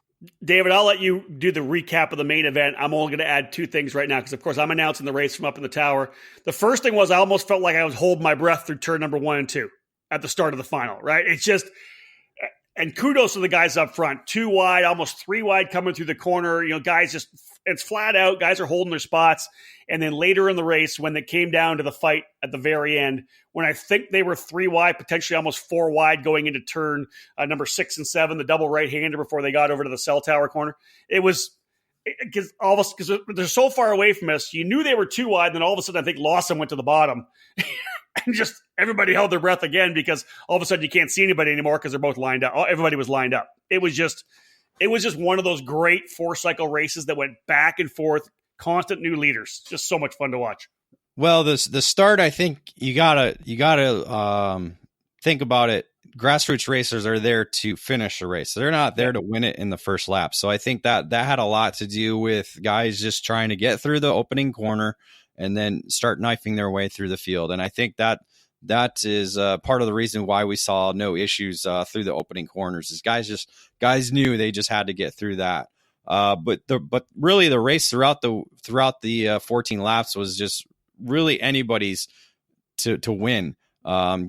[SPEAKER 1] David, I'll let you do the recap of the main event. I'm only going to add 2 things right now because, of course, I'm announcing the race from up in the tower. The first thing was I almost felt like I was holding my breath through turn number 1 and 2 at the start of the final, right? It's just – and kudos to the guys up front. 2 wide, almost 3 wide coming through the corner. You know, guys just – it's flat out. Guys are holding their spots. And then later in the race, when it came down to the fight at the very end, when I think they were 3 wide, potentially almost 4 wide going into turn number 6 and 7, the double right-hander before they got over to the cell tower corner. It was because they're so far away from us. You knew they were 2 wide. Then all of a sudden, I think Lawson went to the bottom. And just everybody held their breath again because all of a sudden you can't see anybody anymore because they're both lined up. Everybody was lined up. It was just one of those great 4-cycle races that went back and forth, constant new leaders. Just so much fun to watch.
[SPEAKER 2] Well, the start, I think you gotta think about it. Grassroots racers are there to finish a race. They're not there to win it in the first lap. So I think that had a lot to do with guys just trying to get through the opening corner and then start knifing their way through the field. And I think that is part of the reason why we saw no issues through the opening corners. Is guys knew they just had to get through that. But really the race throughout the 14 laps was just really anybody's to win.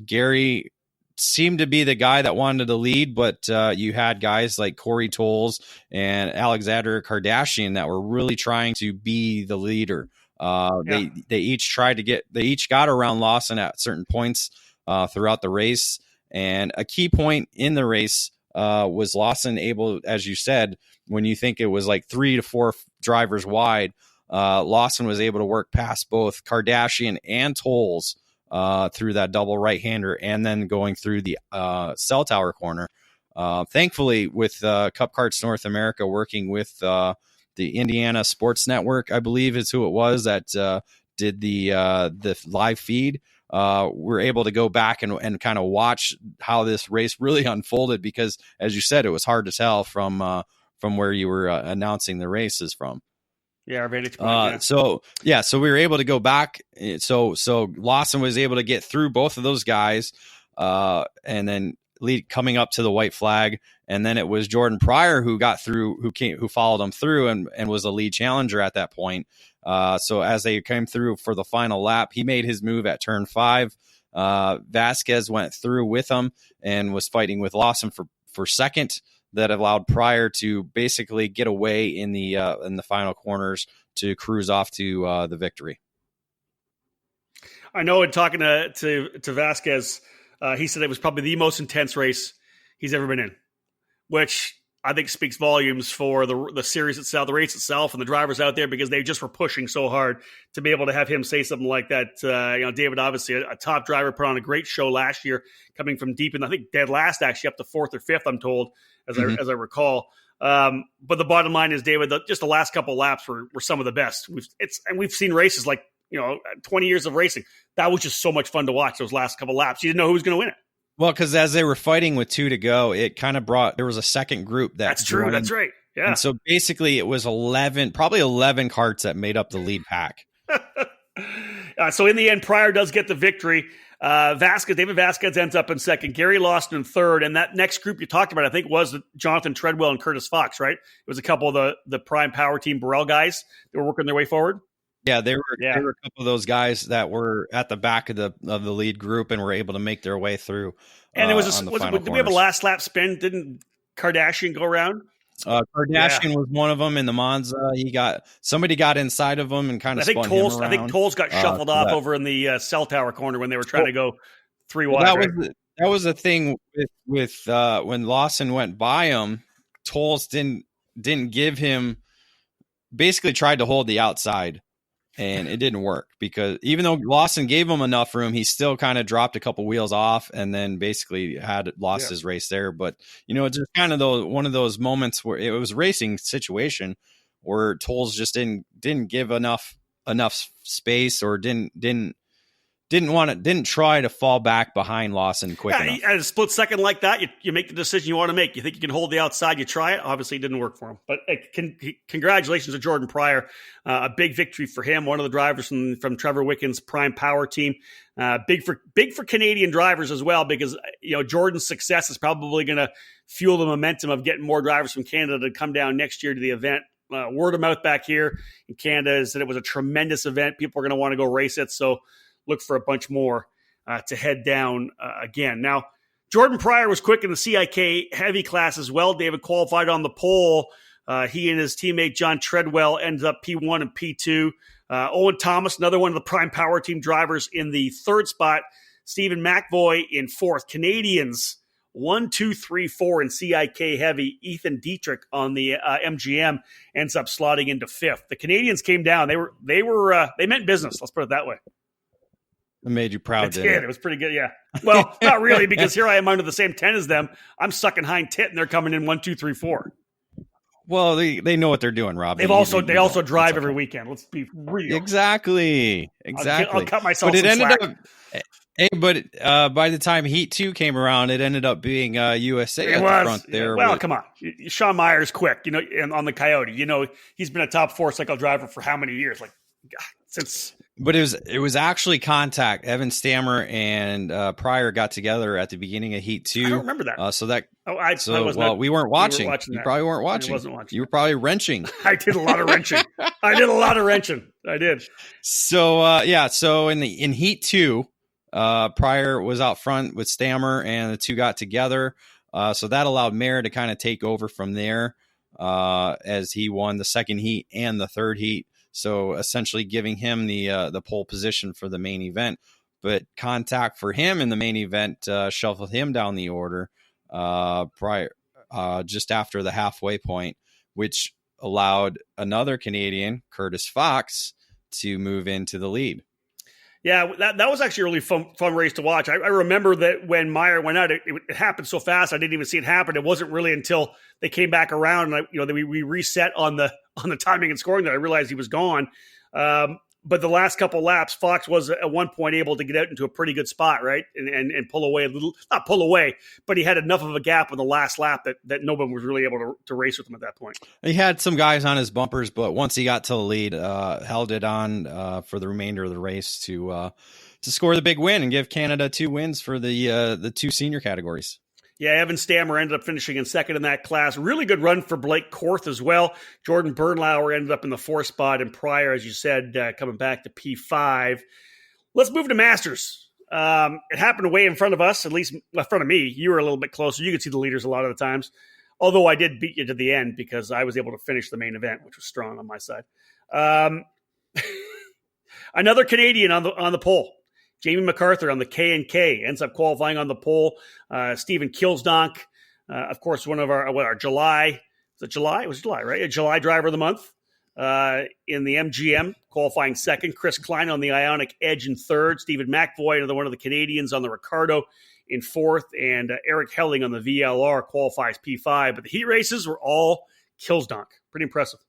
[SPEAKER 2] Gary seemed to be the guy that wanted to lead, but you had guys like Corey Tolles and Alexander Kardashian that were really trying to be the leader. They each got around Lawson at certain points throughout the race. And a key point in the race was Lawson able, as you said, when you think it was like 3 to 4 drivers wide, Lawson was able to work past both Kardashian and Tolles through that double right-hander and then going through the cell tower corner. Thankfully, with Cup Karts North America working with the Indiana Sports Network, I believe is who it was that did the live feed. We're able to go back and kind of watch how this race really unfolded because, as you said, it was hard to tell from where you were announcing the races from.
[SPEAKER 1] Yeah, our vantage point.
[SPEAKER 2] So we were able to go back. So Lawson was able to get through both of those guys, and then coming up to the white flag. And then it was Jordan Pryor who got through, who followed him through and was a lead challenger at that point. So as they came through for the final lap, he made his move at turn 5. Vasquez went through with him and was fighting with Lawson for second. That allowed Pryor to basically get away in the final corners to cruise off to the victory.
[SPEAKER 1] I know in talking to Vasquez, he said it was probably the most intense race he's ever been in, which I think speaks volumes for the series itself, the race itself, and the drivers out there, because they just were pushing so hard to be able to have him say something like that. David, obviously a top driver, put on a great show last year, coming from deep in, I think, dead last, actually up to 4th or 5th, I'm told, as I recall. But the bottom line is, David, just the last couple of laps were some of the best. We've seen races like, 20 years of racing. That was just so much fun to watch, those last couple of laps. You didn't know who was going to win it.
[SPEAKER 2] Well, because as they were fighting with 2 to go, it kind of there was a second group that's
[SPEAKER 1] true. That's right. Yeah.
[SPEAKER 2] And so basically it was 11 karts that made up the lead pack.
[SPEAKER 1] So in the end, Pryor does get the victory. David Vasquez ends up in second, Gary Lawson in third. And that next group you talked about, I think, was Jonathan Treadwell and Curtis Fox, right? It was a couple of the Prime Power Team Burrell guys that were working their way forward.
[SPEAKER 2] Yeah, there were a couple of those guys that were at the back of the lead group and were able to make their way through.
[SPEAKER 1] And it was did we have a last lap spin? Didn't Kardashian go around?
[SPEAKER 2] Kardashian was one of them in the Monza. Somebody got inside of him and kind of spun him around.
[SPEAKER 1] I think Tolles got shuffled off over in the cell tower corner when they were trying to go 3 wide.
[SPEAKER 2] That was the thing with when Lawson went by him. Tolles didn't give him. Basically, tried to hold the outside. And it didn't work because even though Lawson gave him enough room, he still kind of dropped a couple wheels off and then basically lost his race there. But, it's just kind of one of those moments where it was a racing situation where Tolles just didn't give enough space or didn't try to fall back behind Lawson quick enough.
[SPEAKER 1] At a split second like that, you make the decision you want to make. You think you can hold the outside, you try it. Obviously, it didn't work for him. But congratulations to Jordan Pryor. A big victory for him, one of the drivers from Trevor Wicken's Prime Power Team. Big for Canadian drivers as well, because Jordan's success is probably going to fuel the momentum of getting more drivers from Canada to come down next year to the event. Word of mouth back here in Canada is that it was a tremendous event. People are going to want to go race it. So look for a bunch more to head down again. Now, Jordan Pryor was quick in the CIK heavy class as well. David qualified on the pole. He and his teammate John Treadwell ended up P1 and P2. Owen Thomas, another one of the Prime Power Team drivers, in the third spot. Stephen McVoy in fourth. Canadians 1, 2, 3, 4 in CIK heavy. Ethan Dietrich on the MGM ends up slotting into fifth. The Canadians came down. They meant business. Let's put it that way.
[SPEAKER 2] It made you proud,
[SPEAKER 1] didn't it? It was pretty good, yeah. Well, not really, because here I am under the same tent as them. I'm sucking hind tit, and they're coming in 1, 2, 3, 4.
[SPEAKER 2] Well, they know what they're doing, Rob.
[SPEAKER 1] They also drive every weekend. Let's be real.
[SPEAKER 2] Exactly.
[SPEAKER 1] I'll cut myself
[SPEAKER 2] but
[SPEAKER 1] some slack.
[SPEAKER 2] By the time Heat 2 came around, it ended up being USA at the front there.
[SPEAKER 1] Well, come on. Sean Meyer's quick, and on the Coyote. He's been a top 4 cycle driver for how many years? Since...
[SPEAKER 2] But it was actually contact. Evan Stammer and Pryor got together at the beginning of Heat 2.
[SPEAKER 1] I don't remember that.
[SPEAKER 2] We weren't watching.
[SPEAKER 1] You
[SPEAKER 2] probably weren't watching.
[SPEAKER 1] I wasn't watching.
[SPEAKER 2] You were probably wrenching.
[SPEAKER 1] I did a lot of wrenching. I did.
[SPEAKER 2] So in Heat 2, Pryor was out front with Stammer, and the two got together. So that allowed Mayer to kind of take over from there as he won the second heat and the third heat. So essentially giving him the pole position for the main event. But contact for him in the main event shuffled him down the order just after the halfway point, which allowed another Canadian, Curtis Fox, to move into the lead.
[SPEAKER 1] Yeah, that was actually a really fun race to watch. I remember that when Meyer went out, it happened so fast I didn't even see it happen. It wasn't really until they came back around and we reset on the timing and scoring that I realized he was gone. But the last couple laps, Fox was at one point able to get out into a pretty good spot, right, and pull away a little. Not pull away, but he had enough of a gap in the last lap that no one was really able to race with him at that point.
[SPEAKER 2] He had some guys on his bumpers, but once he got to the lead, held it on for the remainder of the race to score the big win and give Canada 2 wins for the 2 senior categories.
[SPEAKER 1] Yeah, Evan Stammer ended up finishing in second in that class. Really good run for Blake Korth as well. Jordan Bernlauer ended up in the 4th spot, and Pryor, as you said, coming back to P5. Let's move to Masters. It happened way in front of us, at least in front of me. You were a little bit closer. You could see the leaders a lot of the times. Although I did beat you to the end because I was able to finish the main event, which was strong on my side. Another Canadian on the pole. Jamie MacArthur on the K&K ends up qualifying on the pole. Stephen Kilsdonk, of course, one of our July. Was it July? It was July, right? A July driver of the month in the MGM, qualifying second. Chris Klein on the Ionic Edge in third. Stephen McVoy, another one of the Canadians, on the Ricardo in fourth. And Eric Helling on the VLR qualifies P5. But the heat races were all Kilsdonk. Pretty impressive.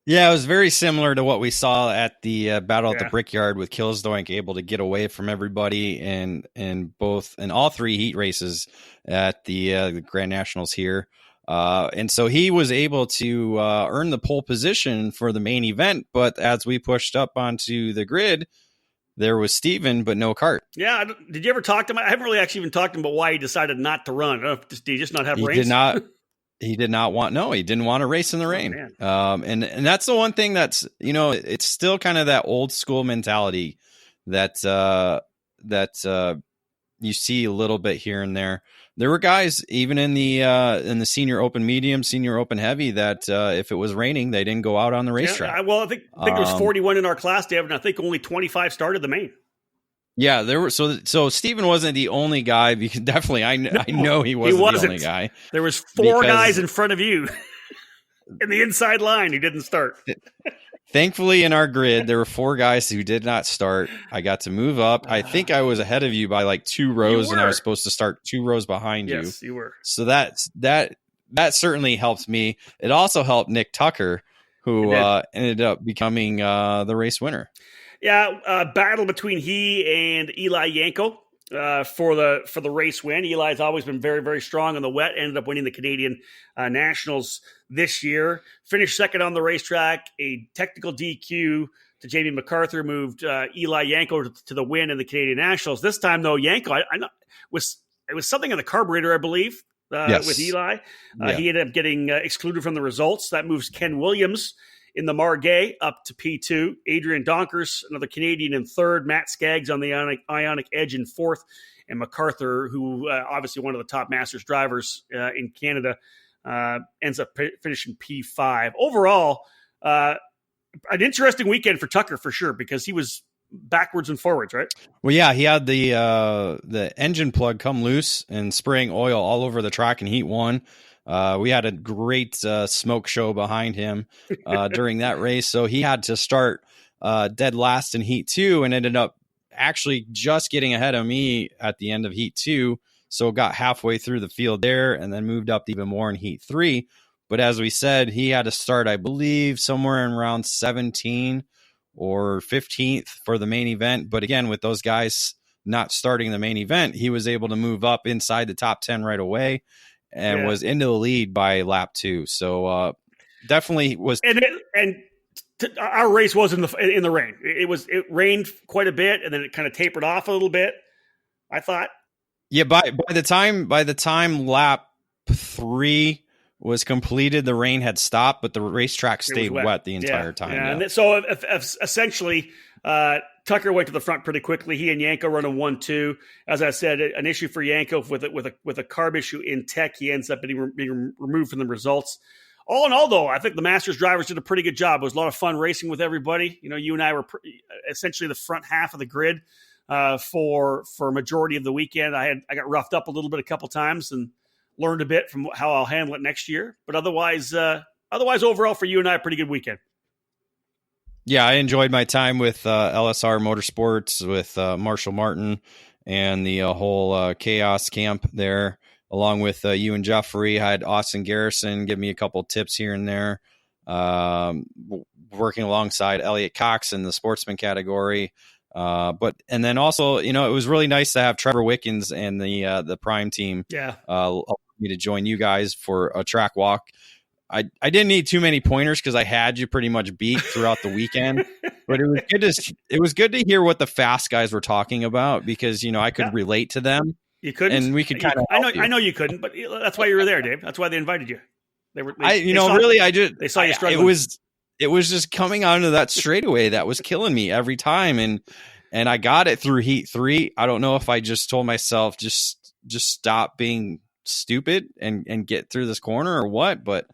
[SPEAKER 2] Yeah, it was very similar to what we saw at the battle at the Brickyard, with Kilsdonk able to get away from everybody in all 3 heat races at the Grand Nationals here. And so he was able to earn the pole position for the main event. But as we pushed up onto the grid, there was Steven, but no kart.
[SPEAKER 1] Yeah. Did you ever talk to him? I haven't really actually even talked to him about why he decided not to run. I don't know, did he just not have race?
[SPEAKER 2] He didn't want to race in the rain. And that's the one thing that's, it's still kind of that old school mentality that you see a little bit here and there. There were guys even in the senior open medium, senior open heavy that if it was raining, they didn't go out on the racetrack.
[SPEAKER 1] Well, I think there was 41 in our class, Dave, and I think only 25 started the main.
[SPEAKER 2] Yeah, there were so Steven wasn't the only guy. Because definitely, I know he wasn't the only guy.
[SPEAKER 1] There was 4 guys in front of you in the inside line who didn't start.
[SPEAKER 2] Thankfully, in our grid, there were 4 guys who did not start. I got to move up. I think I was ahead of you by like 2 rows, and I was supposed to start 2 rows behind you.
[SPEAKER 1] Yes, you were.
[SPEAKER 2] So that certainly helped me. It also helped Nick Tucker, who ended up becoming the race winner.
[SPEAKER 1] Yeah, battle between he and Eli Yanko for the race win. Eli's always been very, very strong on the wet. Ended up winning the Canadian Nationals this year. Finished second on the racetrack. A technical DQ to Jamie MacArthur moved Eli Yanko to the win in the Canadian Nationals. This time, though, Yanko, it was something in the carburetor, I believe, with Eli. He ended up getting excluded from the results. That moves Ken Williams in the Margay up to P2. Adrian Donkers, another Canadian, in third. Matt Skaggs on the Ionic Edge in fourth. And MacArthur, who obviously one of the top Masters drivers in Canada, ends up finishing P5. Overall, an interesting weekend for Tucker for sure, because he was backwards and forwards, right?
[SPEAKER 2] Well, yeah, he had the engine plug come loose and spraying oil all over the track in Heat 1. We had a great smoke show behind him during that race. So he had to start dead last in Heat 2 and ended up actually just getting ahead of me at the end of Heat 2. So got halfway through the field there and then moved up even more in Heat 3. But as we said, he had to start, I believe, somewhere in round 17 or 15th for the main event. But again, with those guys not starting the main event, he was able to move up inside the top 10 right away. And was into the lead by lap 2. So definitely was.
[SPEAKER 1] Our race was in the rain. It rained quite a bit, and then it kind of tapered off a little bit, I thought.
[SPEAKER 2] Yeah, by the time lap 3 was completed, the rain had stopped, but the racetrack stayed wet the entire time.
[SPEAKER 1] Yeah. And so essentially, Tucker went to the front pretty quickly. He and Yanko run a 1-2. As I said, an issue for Yanko with a carb issue in tech. He ends up being removed from the results. All in all, though, I think the Masters drivers did a pretty good job. It was a lot of fun racing with everybody. You and I were essentially the front half of the grid for a majority of the weekend. I got roughed up a little bit a couple times and learned a bit from how I'll handle it next year. But otherwise, overall for you and I, a pretty good weekend.
[SPEAKER 2] Yeah, I enjoyed my time with LSR Motorsports, with Marshall Martin and the whole Chaos camp there, along with you and Jeffrey. I had Austin Garrison give me a couple tips here and there, working alongside Elliot Cox in the sportsman category. And then also, it was really nice to have Trevor Wickens and the Prime team allow me to join you guys for a track walk. I didn't need too many pointers because I had you pretty much beat throughout the weekend, but it was good to hear what the fast guys were talking about, because I could relate to them.
[SPEAKER 1] You couldn't?
[SPEAKER 2] And we could kind of
[SPEAKER 1] I know you couldn't, but that's why you were there, Dave. That's why they invited you. They saw you struggling.
[SPEAKER 2] It was just coming onto that straightaway that was killing me every time. And I got it through heat 3. I don't know if I just told myself, just stop being stupid and get through this corner or what, but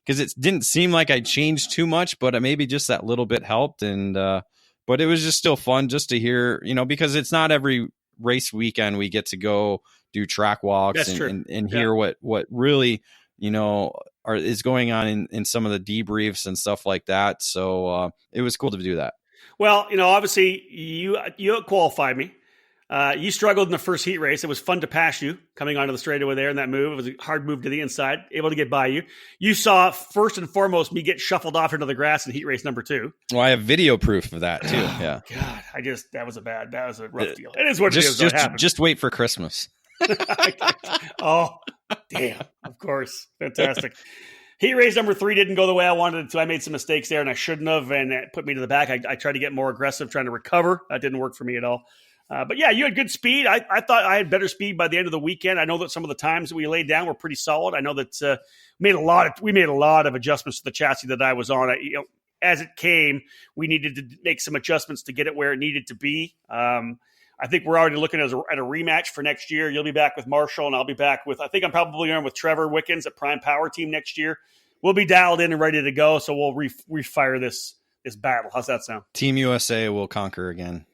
[SPEAKER 2] because it didn't seem like I changed too much, but maybe just that little bit helped. And, but it was just still fun just to hear, because it's not every race weekend we get to go do track walks and hear what really, is going on in some of the debriefs and stuff like that. So it was cool to do that.
[SPEAKER 1] Well, obviously you qualified me. You struggled in the first heat race. It was fun to pass you coming onto the straightaway there in that move. It was a hard move to the inside, able to get by you. You saw first and foremost me get shuffled off into the grass in heat race number 2.
[SPEAKER 2] Well, I have video proof of that too. Yeah.
[SPEAKER 1] God, that was a rough deal. It is what it is.
[SPEAKER 2] Just wait for Christmas.
[SPEAKER 1] Oh, damn. Of course. Fantastic. Heat race number 3 didn't go the way I wanted it to. I made some mistakes there and I shouldn't have, and it put me to the back. I tried to get more aggressive, trying to recover. That didn't work for me at all. But yeah, you had good speed. I thought I had better speed by the end of the weekend. I know that some of the times that we laid down were pretty solid. I know that we made a lot of adjustments to the chassis that I was on. As it came, we needed to make some adjustments to get it where it needed to be. I think we're already looking at a rematch for next year. You'll be back with Marshall, and I'll be back with, I think I'm probably going with Trevor Wickens at Prime Power Team next year. We'll be dialed in and ready to go, so we'll refire this battle. How's that sound?
[SPEAKER 2] Team USA will conquer again.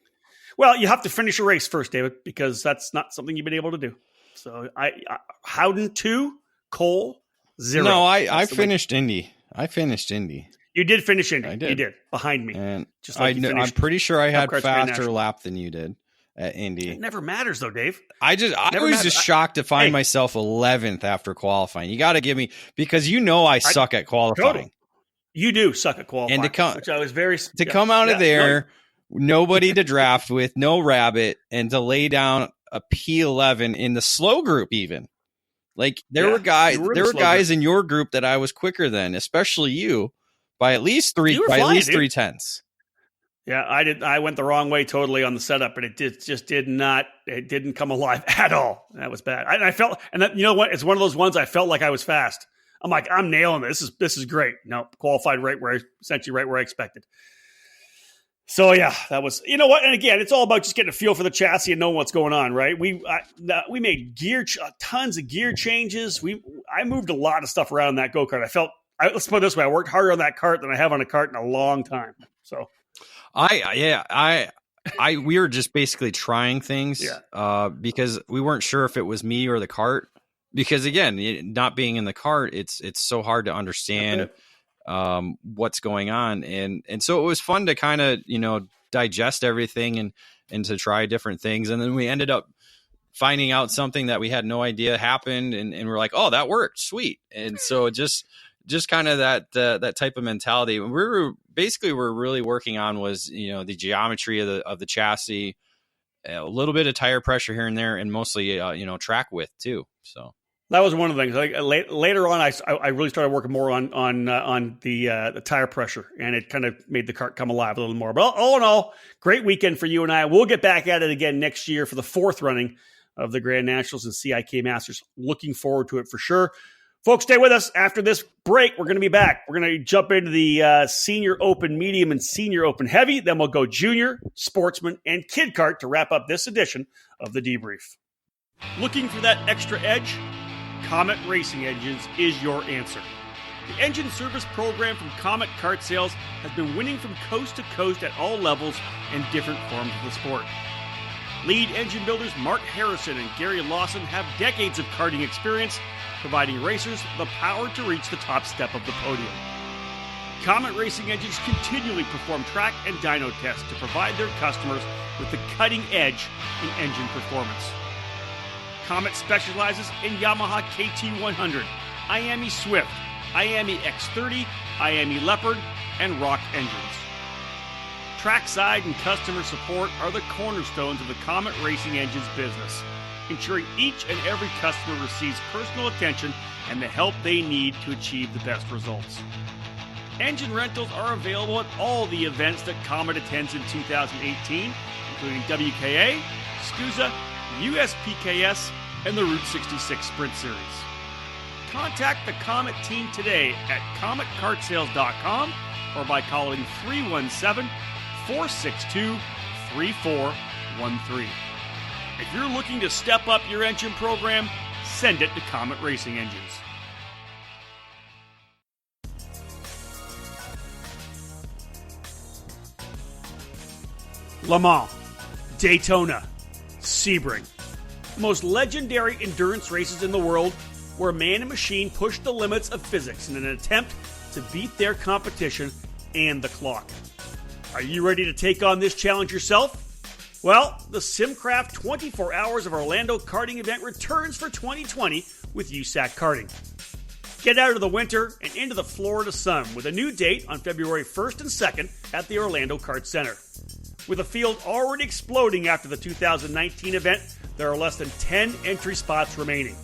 [SPEAKER 1] Well, you have to finish a race first, David, because that's not something you've been able to do. So Howden 2, Cole 0.
[SPEAKER 2] No, I finished Indy.
[SPEAKER 1] You did finish Indy.
[SPEAKER 2] I did.
[SPEAKER 1] You did, behind me.
[SPEAKER 2] And just like I'm pretty sure I had faster lap than you did at Indy.
[SPEAKER 1] It never matters though, Dave.
[SPEAKER 2] I was just shocked to find myself 11th after qualifying. You got to give me, because I suck at qualifying.
[SPEAKER 1] Totally. You do suck at qualifying.
[SPEAKER 2] And
[SPEAKER 1] which I was very
[SPEAKER 2] come out of there, nobody to draft with, no rabbit, and to lay down a P11 in the slow group even. Like there were guys in your group that I was quicker than, especially you, by at least 3 tenths.
[SPEAKER 1] Yeah, I went the wrong way totally on the setup, but it didn't come alive at all. That was bad. I felt, and that, you know what? It's one of those ones I felt like I was fast. I'm like, I'm nailing this. This is great. No, qualified essentially right where I expected. So yeah, that was, you know what? And again, it's all about just getting a feel for the chassis and knowing what's going on, right? We made tons of gear changes. I moved a lot of stuff around in that go-kart. Let's put it this way. I worked harder on that kart than I have on a kart in a long time. So we were just basically trying things because we weren't sure if it was me or the kart. Because again, not being in the kart, it's so hard to understand what's going on, and so it was fun to kind of digest everything and to try different things, and then we ended up finding out something that we had no idea happened, and we're like, oh, that worked, sweet, and so just kind of that type of mentality. We're really working on was the geometry of the chassis, a little bit of tire pressure here and there, and mostly track width too. So that was one of the things. Like later on, I really started working more on the tire pressure, and it kind of made the kart come alive a little more. But all in all, great weekend for you and I. We'll get back at it again next year for the 4th running of the Grand Nationals and CIK Masters. Looking forward to it for sure. Folks, stay with us. After this break, we're going to be back. We're going to jump into the Senior Open Medium and Senior Open Heavy. Then we'll go Junior, Sportsman, and Kid Kart to wrap up this edition of the Debrief. Looking for that extra edge? Comet Racing Engines is your answer. The engine service program from Comet Kart Sales has been winning from coast to coast at all levels and different forms of the sport. Lead engine builders Mark Harrison and Gary Lawson have decades of karting experience, providing racers the power to reach the top step of the podium. Comet Racing Engines continually perform track and dyno tests to provide their customers with the cutting edge in engine performance. Comet specializes in Yamaha KT100, IAME Swift, IAME X30, IAME Leopard, and Rock engines. Trackside and customer support are the cornerstones of the Comet Racing Engines business, ensuring each and every customer receives personal attention and the help they need to achieve the best results. Engine rentals are available at all the events that Comet attends in 2018, including WKA, SCUSA, USPKS, and the Route 66 Sprint Series. Contact the Comet team today at cometkartsales.com or by calling 317-462-3413. If you're looking to step up your engine program, send it to Comet Racing Engines. Le Mans, Daytona, Sebring. The most legendary endurance races in the world where man and machine push the limits of physics in an attempt to beat their competition and the clock. Are you ready to take on this challenge yourself? Well, the Simcraft 24 Hours of Orlando karting event returns for 2020 with USAC Karting. Get out of the winter and into the Florida sun with a new date on February 1st and 2nd at the Orlando Kart Center. With the field already exploding after the 2019 event, there are less than 10 entry spots remaining.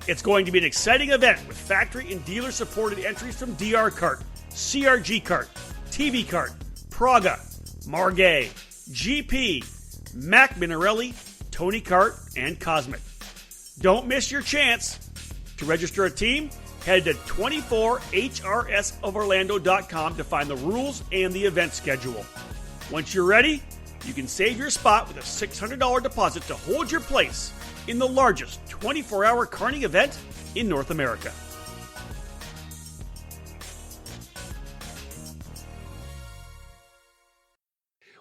[SPEAKER 1] It's going to be an exciting event with factory and dealer-supported entries from DR Kart, CRG Kart, TV Kart, Praga, Margay, GP, Mac Minarelli, Tony Kart, and Cosmic. Don't miss your chance. To register a team, head to 24hrsoforlando.com to find the rules and the event schedule. Once you're ready, you can save your spot with a $600 deposit to hold your place in the largest 24-hour karting event in North America.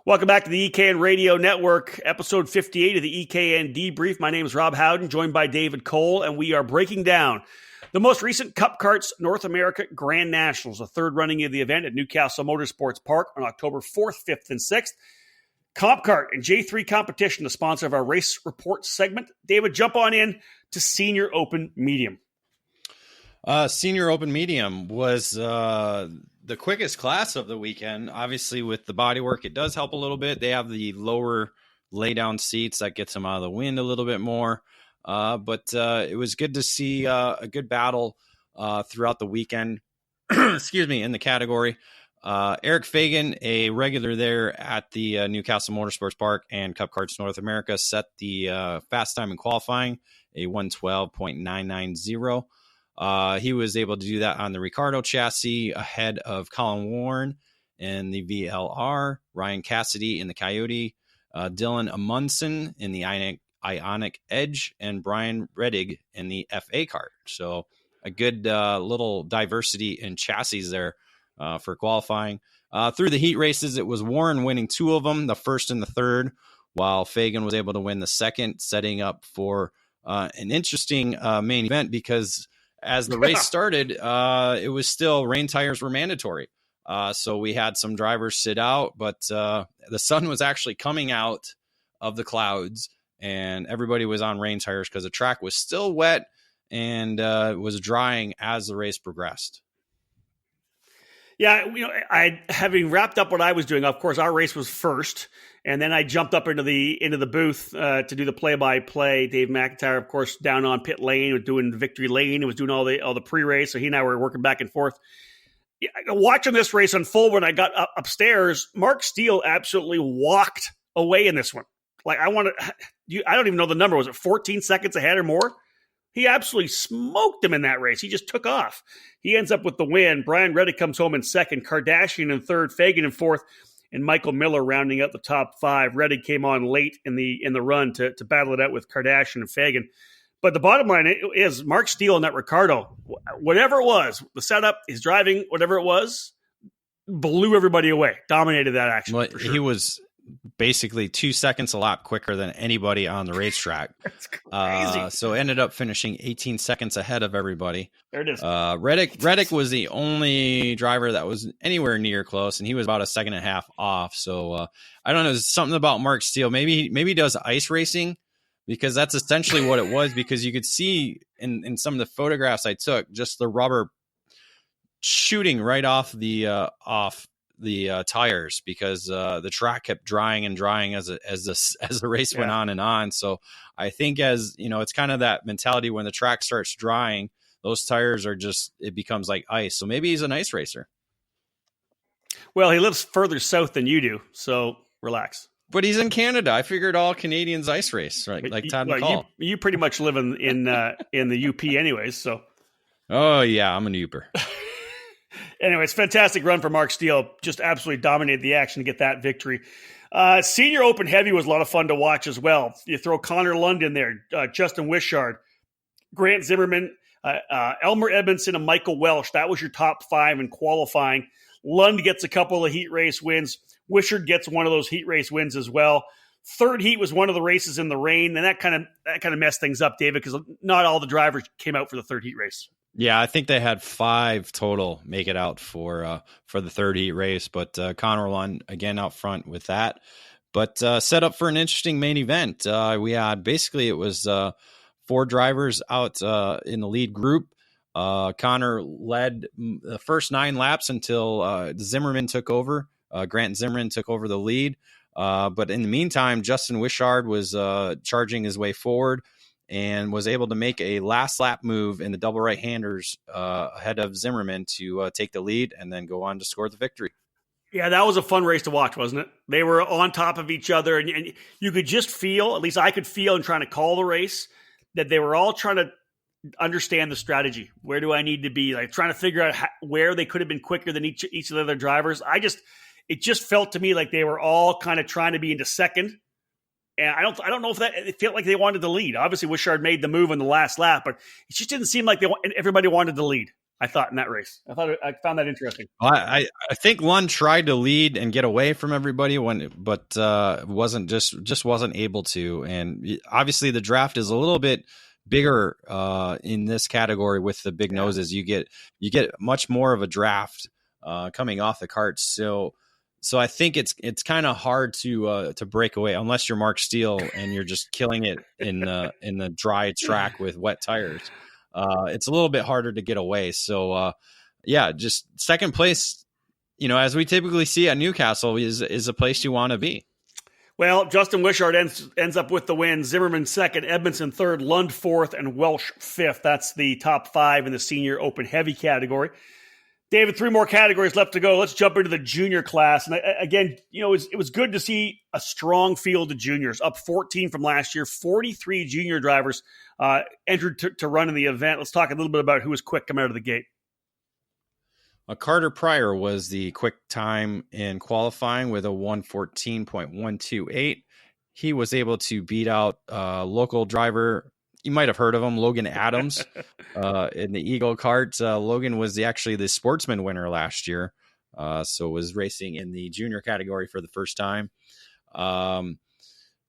[SPEAKER 1] Welcome back to the EKN Radio Network, episode 58 of the EKN Debrief. My name is Rob Howden, joined by David Cole, and we are breaking down the most recent Cup Karts North America Grand Nationals, the third running of the event at Newcastle Motorsports Park on October 4th, 5th, and 6th. Comp Kart and J3 Competition, the sponsor of our race report segment. David, jump on in to Senior Open Medium.
[SPEAKER 2] Senior Open Medium was the quickest class of the weekend. Obviously, with the bodywork, it does help a little bit. They have the lower lay-down seats that gets them out of the wind a little bit more. But it was good to see a good battle throughout the weekend. Excuse me, in the category. Eric Fagan, a regular there at the Newcastle Motorsports Park and Cup Karts North America, set the fast time in qualifying, a 1:12.990. He was able to do that on the Ricardo chassis ahead of Colin Warren in the VLR, Ryan Cassidy in the Coyote, Dylan Amundsen in the Ionic Edge, and Brian Reddig in the FA kart. So a good little diversity in chassis there for qualifying. Through the heat races, it was Warren winning two of them, the first and the third, while Fagan was able to win the second, setting up for an interesting main event because as the race started, it was still rain tires were mandatory. So we had some drivers sit out, but the sun was actually coming out of the clouds and everybody was on rain tires because the track was still wet and was drying as the race progressed.
[SPEAKER 1] Yeah, having wrapped up what I was doing, of course, our race was first, and then I jumped up into the booth to do the play-by-play. Dave McIntyre, of course, down on pit lane, was doing victory lane, and was doing all the pre-race. So he and I were working back and forth. Yeah, watching this race unfold, when I got upstairs, Mark Steele absolutely walked away in this one. Like I don't even know the number. Was it 14 seconds ahead or more? He absolutely smoked him in that race. He just took off. He ends up with the win. Brian Reddick comes home in second, Kardashian in third, Fagan in fourth, and Michael Miller rounding out the top five. Reddick came on late in the run to battle it out with Kardashian and Fagan. But the bottom line is Mark Steele and that Ricardo, whatever it was, the setup, his driving, whatever it was, blew everybody away, dominated that action.
[SPEAKER 2] Well,
[SPEAKER 1] for sure.
[SPEAKER 2] He was basically 2 seconds a lap quicker than anybody on the racetrack.
[SPEAKER 1] That's crazy.
[SPEAKER 2] So ended up finishing 18 seconds ahead of everybody.
[SPEAKER 1] There it is.
[SPEAKER 2] Reddick was the only driver that was anywhere near close, and he was about a second and a half off. So I don't know, there's something about Mark Steele. Maybe he does ice racing, because that's essentially what it was, because you could see in some of the photographs I took, just the rubber shooting right off the tires, because the track kept drying and drying as the race went on and on. So I think, as you know, it's kind of that mentality when the track starts drying, those tires are it becomes like ice. So maybe he's an ice racer.
[SPEAKER 1] Well, he lives further south than you do, so relax.
[SPEAKER 2] But he's in Canada. I figured all Canadians ice race, right? Like Todd McCall.
[SPEAKER 1] You pretty much live in the UP anyways, so.
[SPEAKER 2] Oh, yeah, I'm an Uber.
[SPEAKER 1] Anyways, fantastic run for Mark Steele. Just absolutely dominated the action to get that victory. Senior Open Heavy was a lot of fun to watch as well. You throw Connor Lund in there, Justin Wishart, Grant Zimmerman, Elmer Edmondson, and Michael Welsh. That was your top 5 in qualifying. Lund gets a couple of heat race wins. Wishart gets one of those heat race wins as well. Third heat was one of the races in the rain, and that kind of messed things up, David, because not all the drivers came out for the third heat race.
[SPEAKER 2] Yeah, I think they had 5 total make it out for the third heat race, but Connor Lund again out front with that. But set up for an interesting main event. We had basically it was 4 drivers out in the lead group. Connor led the first 9 laps until Zimmerman took over. Grant Zimmerman took over the lead. But in the meantime, Justin Wishart was charging his way forward and was able to make a last lap move in the double right-handers ahead of Zimmerman to take the lead and then go on to score the victory.
[SPEAKER 1] Yeah, that was a fun race to watch, wasn't it? They were on top of each other, and you could just feel, at least I could feel in trying to call the race, that they were all trying to understand the strategy. Where do I need to be? Like trying to figure out where they could have been quicker than each of the other drivers. It just felt to me like they were all kind of trying to be into second. And I don't know if it felt like they wanted to lead. Obviously, Wishart made the move in the last lap, but it just didn't seem like everybody wanted to lead. I thought in that race, I found that interesting.
[SPEAKER 2] Well, I think Lund tried to lead and get away from everybody but wasn't wasn't able to. And obviously, the draft is a little bit bigger in this category with the big noses. You get much more of a draft coming off the carts. So I think it's kind of hard to break away unless you're Mark Steele and you're just killing it in the dry track with wet tires. It's a little bit harder to get away. So just second place, as we typically see at Newcastle is a place you want to be.
[SPEAKER 1] Well, Justin Wishart ends up with the win. Zimmerman second, Edmondson third, Lund fourth, and Welsh fifth. That's the top 5 in the Senior Open Heavy category. David, 3 more categories left to go. Let's jump into the junior class. And again, it was good to see a strong field of juniors, up 14 from last year. 43 junior drivers entered to run in the event. Let's talk a little bit about who was quick coming out of the gate.
[SPEAKER 2] Carter Pryor was the quick time in qualifying with a 1:14.128. He was able to beat out local driver. You might have heard of him, Logan Adams, in the Eagle kart. Logan was actually the sportsman winner last year, so was racing in the junior category for the first time.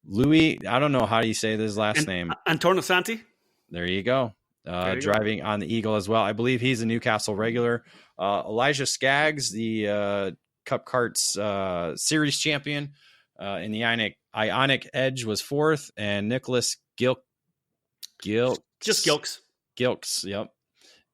[SPEAKER 2] Louis, I don't know how do you say his last name.
[SPEAKER 1] Antonio Santi.
[SPEAKER 2] There you go. Driving on the Eagle as well. I believe he's a Newcastle regular. Elijah Skaggs, the Cup Karts series champion in the Ionic Edge, was 4th, and Nicholas Gilks, yep,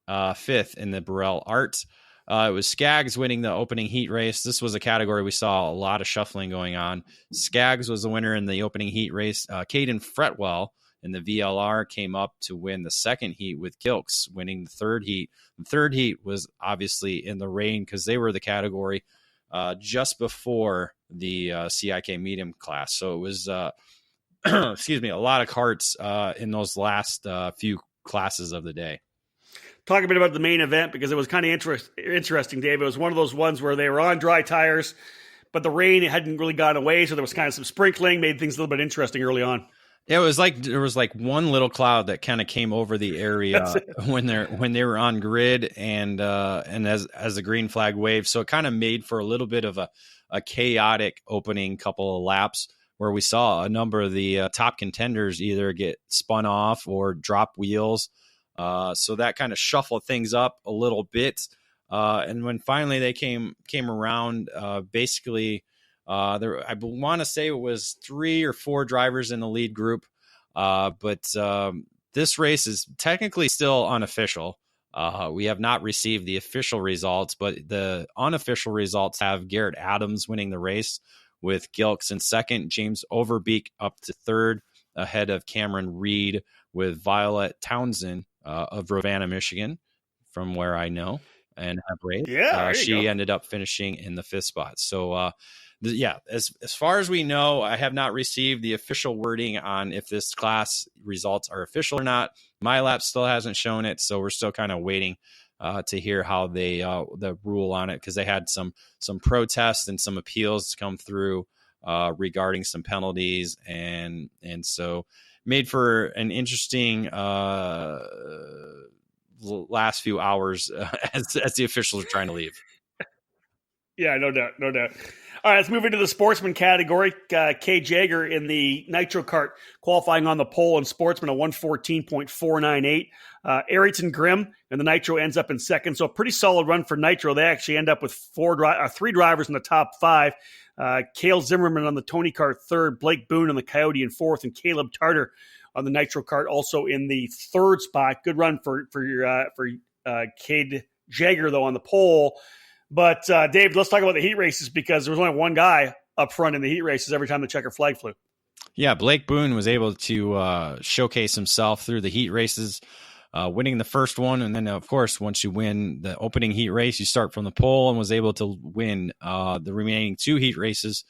[SPEAKER 2] 5th in the Burrell Art. It was Skaggs winning the opening heat race. This was a category we saw a lot of shuffling going on. Skaggs was the winner in the opening heat race. Caden Fretwell in the VLR came up to win the second heat, with Gilks winning the third heat. The third heat was obviously in the rain because they were the category just before the CIK medium class. So it was, excuse me, a lot of karts in those last few classes of the day.
[SPEAKER 1] Talk a bit about the main event because it was kind of interesting, Dave. It was one of those ones where they were on dry tires, but the rain hadn't really gone away, so there was kind of some sprinkling, made things a little bit interesting early on.
[SPEAKER 2] Yeah, it was like there was like one little cloud that kind of came over the area when they were on grid and as the green flag waved. So it kind of made for a little bit of a chaotic opening couple of laps where we saw a number of the top contenders either get spun off or drop wheels. So that kind of shuffled things up a little bit. And when finally they came around, basically, I want to say it was 3 or 4 drivers in the lead group. But this race is technically still unofficial. We have not received the official results, but the unofficial results have Garrett Adams winning the race with Gilks in second, James Overbeek up to third, ahead of Cameron Reed, with Violet Townsend of Ravenna, Michigan, from where I know and have raced.
[SPEAKER 1] Yeah,
[SPEAKER 2] she ended up finishing in the 5th spot. So as far as we know, I have not received the official wording on if this class results are official or not. MyLab still hasn't shown it, so we're still kind of waiting to hear how they the rule on it, because they had some protests and some appeals come through regarding some penalties, and so made for an interesting last few hours as the officials are trying to leave.
[SPEAKER 1] Yeah, no doubt. All right, let's move into the sportsman category. Kay Jaeger in the Nitro Kart qualifying on the pole, and sportsman a 114.498. Arrington Grimm and the Nitro ends up in second, so a pretty solid run for Nitro. They actually end up with three drivers in the top five. Cale Zimmerman on the Tony Kart third, Blake Boone on the Coyote in fourth, and Caleb Tarter on the Nitro Kart also in the third spot. Good run for Kay Jaeger, though, on the pole. But, Dave, let's talk about the heat races, because there was only one guy up front in the heat races every time the checker flag flew.
[SPEAKER 2] Yeah, Blake Boone was able to showcase himself through the heat races, winning the first one. And then, of course, once you win the opening heat race, you start from the pole, and was able to win the remaining two heat races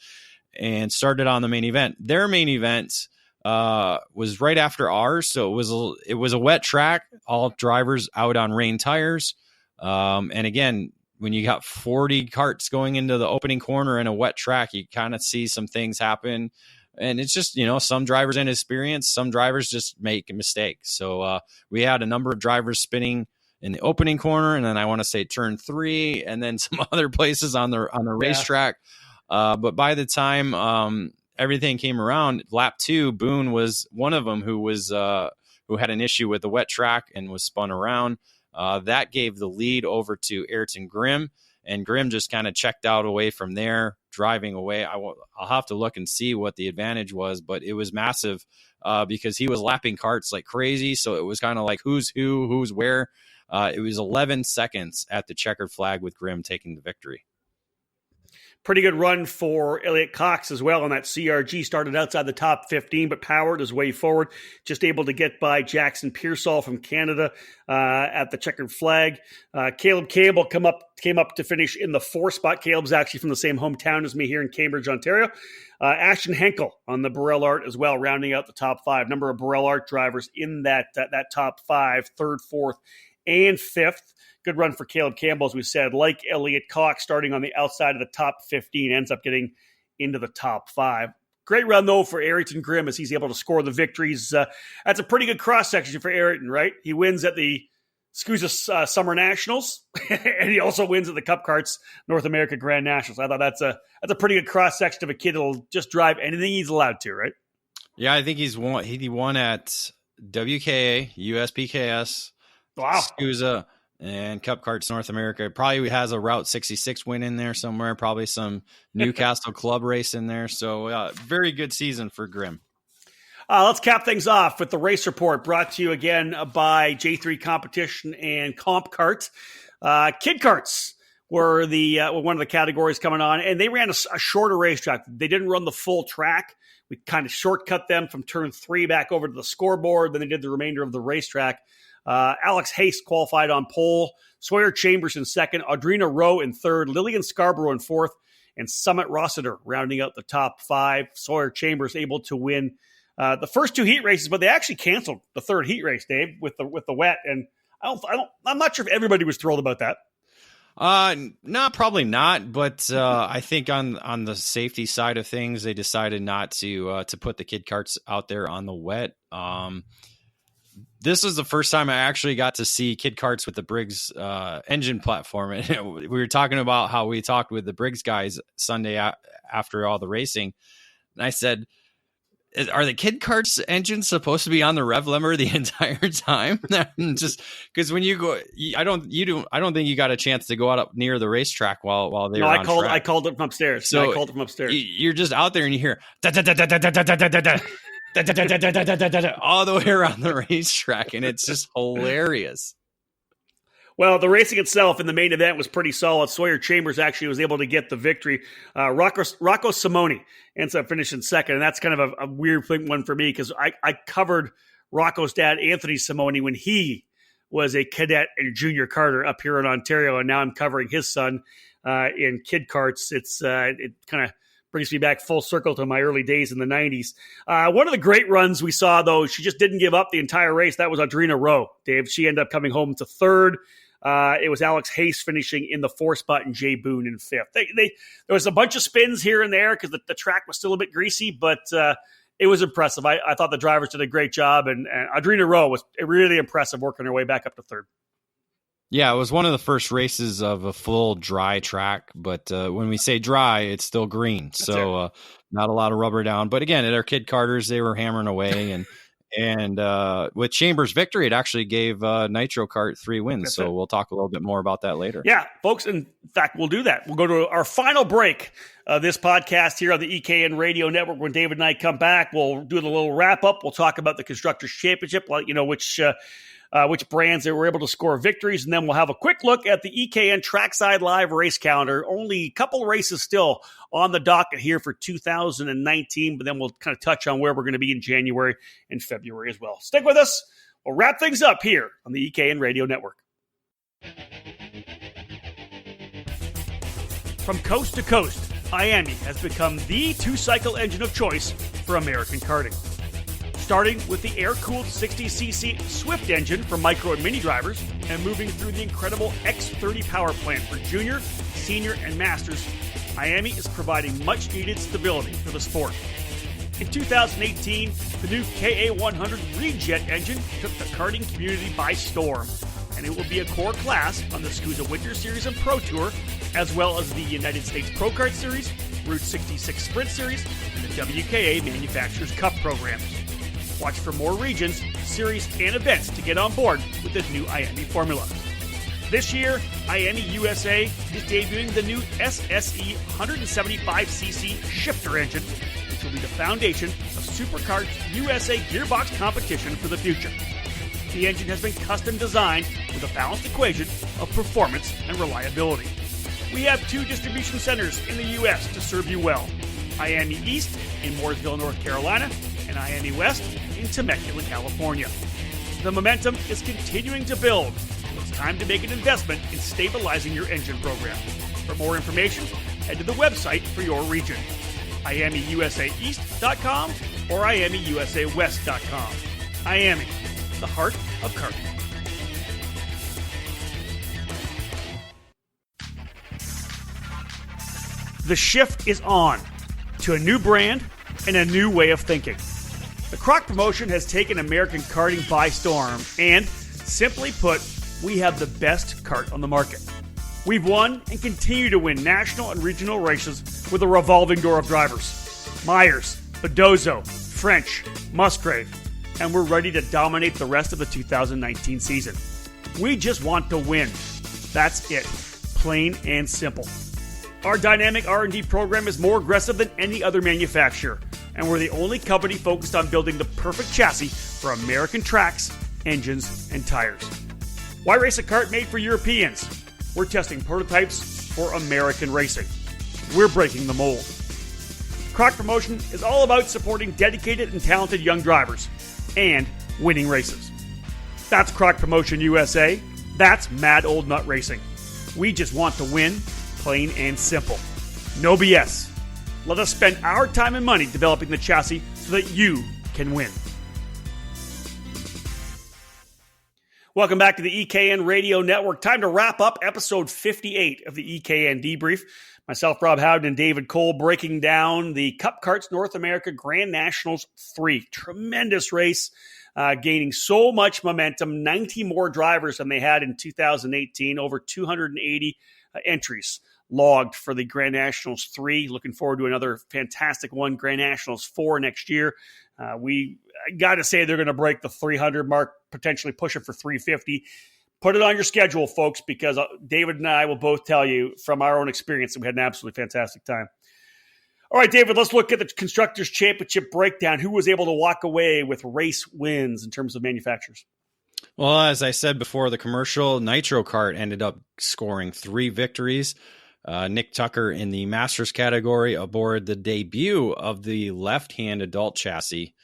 [SPEAKER 2] and started on the main event. Their main event was right after ours, so it was a wet track, all drivers out on rain tires. And again, when you got 40 carts going into the opening corner in a wet track, you kind of see some things happen. And it's just, some drivers inexperienced, some drivers just make a mistake. So we had a number of drivers spinning in the opening corner, and then I want to say turn 3, and then some other places on the racetrack. But by the time everything came around, lap 2, Boone was one of them who had an issue with the wet track and was spun around. That gave the lead over to Ayrton Grimm, and Grimm just kind of checked out away from there, driving away. I'll have to look and see what the advantage was, but it was massive because he was lapping carts like crazy. So it was kind of like who's who, who's where. It was 11 seconds at the checkered flag with Grimm taking the victory.
[SPEAKER 1] Pretty good run for Elliot Cox as well on that CRG. Started outside the top 15, but powered his way forward. Just able to get by Jackson Pearsall from Canada at the checkered flag. Caleb Campbell came up to finish in the 4th spot. Caleb's actually from the same hometown as me here in Cambridge, Ontario. Ashton Henkel on the Burrell Art as well, rounding out the top 5. Number of Burrell Art drivers in that top 5, 3rd, 4th, and 5th. Good run for Caleb Campbell, as we said. Like Elliot Cox, starting on the outside of the top 15, ends up getting into the top 5. Great run, though, for Ayrton Grimm as he's able to score the victories. That's a pretty good cross-section for Ayrton, right? He wins at the SCUSA Summer Nationals, and he also wins at the Cup Karts North America Grand Nationals. I thought that's a pretty good cross-section of a kid that'll just drive anything he's allowed to, right?
[SPEAKER 2] Yeah, I think he won at WKA, USPKS,
[SPEAKER 1] wow,
[SPEAKER 2] SCUSA, and Cup Karts North America. Probably has a Route 66 win in there somewhere. Probably some Newcastle Club race in there. So very good season for Grimm.
[SPEAKER 1] Let's cap things off with the race report brought to you again by J3 Competition and Comp Kart. Kid Karts were one of the categories coming on, and they ran a shorter racetrack. They didn't run the full track. We kind of shortcut them from turn 3 back over to the scoreboard. Then they did the remainder of the racetrack. Alex Haste qualified on pole, Sawyer Chambers in second, Audrina Rowe in third, Lillian Scarborough in fourth, and Summit Rossiter rounding out the top 5. Sawyer Chambers able to win the first 2 heat races, but they actually canceled the 3rd heat race, Dave, with the wet. And I'm not sure if everybody was thrilled about that.
[SPEAKER 2] No, probably not. But I think on the safety side of things, they decided not to put the kid karts out there on the wet. This was the first time I actually got to see kid karts with the Briggs engine platform. We were talking about how we talked with the Briggs guys Sunday after all the racing. And I said, are the kid karts engines supposed to be on the rev limiter the entire time? Just because when you go, I don't think you got a chance to go out up near the racetrack while they were on track.
[SPEAKER 1] I called it from upstairs. So I called it from upstairs.
[SPEAKER 2] You're just out there and you hear da da da da da da da da da da. All the way around the racetrack, and it's just hilarious.
[SPEAKER 1] Well, the racing itself in the main event was pretty solid. Sawyer Chambers actually was able to get the victory. Rocco Simone ends up finishing second, and that's kind of a weird one for me because I covered Rocco's dad, Anthony Simone, when he was a cadet and junior karter up here in Ontario, and now I'm covering his son in kid karts. It kind of brings me back full circle to my early days in the 90s. One of the great runs we saw, though, she just didn't give up the entire race. That was Audrina Rowe, Dave. She ended up coming home to third. It was Alex Hayes finishing in the fourth spot and Jay Boone in fifth. There was a bunch of spins here and there because the track was still a bit greasy, but it was impressive. I thought the drivers did a great job, and Audrina Rowe was really impressive working her way back up to third.
[SPEAKER 2] Yeah, it was one of the first races of a full dry track, but when we say dry, it's still green. So not a lot of rubber down. But again, at our Kid Carters, they were hammering away. And with Chambers' victory, it actually gave Nitro Kart 3 wins. We'll talk a little bit more about that later.
[SPEAKER 1] Yeah, folks. In fact, we'll do that. We'll go to our final break of this podcast here on the EKN Radio Network. When David and I come back, we'll do a little wrap-up. We'll talk about the Constructors' Championship, which brands they were able to score victories, and then we'll have a quick look at the EKN Trackside Live race calendar. Only a couple of races still on the docket here for 2019, but then we'll kind of touch on where we're going to be in January and February as well. Stick with us. We'll wrap things up here on the EKN Radio Network. From coast to coast, Miami has become the two-cycle engine of choice for American karting. Starting with the air-cooled 60cc Swift engine for micro and mini drivers, and moving through the incredible X30 power plant for junior, senior, and masters, Miami is providing much-needed stability for the sport. In 2018, the new KA100 Rejet engine took the karting community by storm, and it will be a core class on the SCUSA Winter Series and Pro Tour, as well as the United States Pro Kart Series, Route 66 Sprint Series, and the WKA Manufacturers Cup programs. Watch for more regions, series, and events to get on board with this new IAME formula. This year, IAME USA is debuting the new SSE 175cc shifter engine, which will be the foundation of SuperKart's USA gearbox competition for the future. The engine has been custom designed with a balanced equation of performance and reliability. We have 2 distribution centers in the U.S. to serve you well. IAME East in Mooresville, North Carolina, and IAME West in Temecula, California. The momentum is continuing to build. It's time to make an investment in stabilizing your engine program. For more information, head to the website for your region, IAMEUSAEast.com or IAMEUSAWest.com. IAME, the heart of karting. The shift is on to a new brand and a new way of thinking. The Croc promotion has taken American karting by storm, and simply put, we have the best kart on the market. We've won and continue to win national and regional races with a revolving door of drivers. Myers, Bedozo, French, Musgrave, and we're ready to dominate the rest of the 2019 season. We just want to win. That's it. Plain and simple. Our dynamic R&D program is more aggressive than any other manufacturer, and we're the only company focused on building the perfect chassis for American tracks, engines, and tires. Why race a kart made for Europeans? We're testing prototypes for American racing. We're breaking the mold. Croc Promotion is all about supporting dedicated and talented young drivers and winning races. That's Croc Promotion USA. That's Mad Old Nut Racing. We just want to win, plain and simple. No BS. Let us spend our time and money developing the chassis so that you can win. Welcome back to the EKN Radio Network. Time to wrap up episode 58 of the EKN Debrief. Myself, Rob Howden, and David Cole breaking down the Cup Karts North America Grand Nationals 3. Tremendous race, gaining so much momentum, 90 more drivers than they had in 2018, over 280 entries logged for the Grand Nationals 3. Looking forward to another fantastic one, Grand Nationals 4 next year. We got to say they're going to break the 300 mark, potentially push it for 350. Put it on your schedule, folks, because David and I will both tell you from our own experience that we had an absolutely fantastic time. All right, David, let's look at the Constructors' Championship breakdown. Who was able to walk away with race wins in terms of manufacturers?
[SPEAKER 2] Well, as I said before the commercial, Nitro Kart ended up scoring 3 victories. Nick Tucker in the Masters category aboard the debut of the left-hand adult chassis,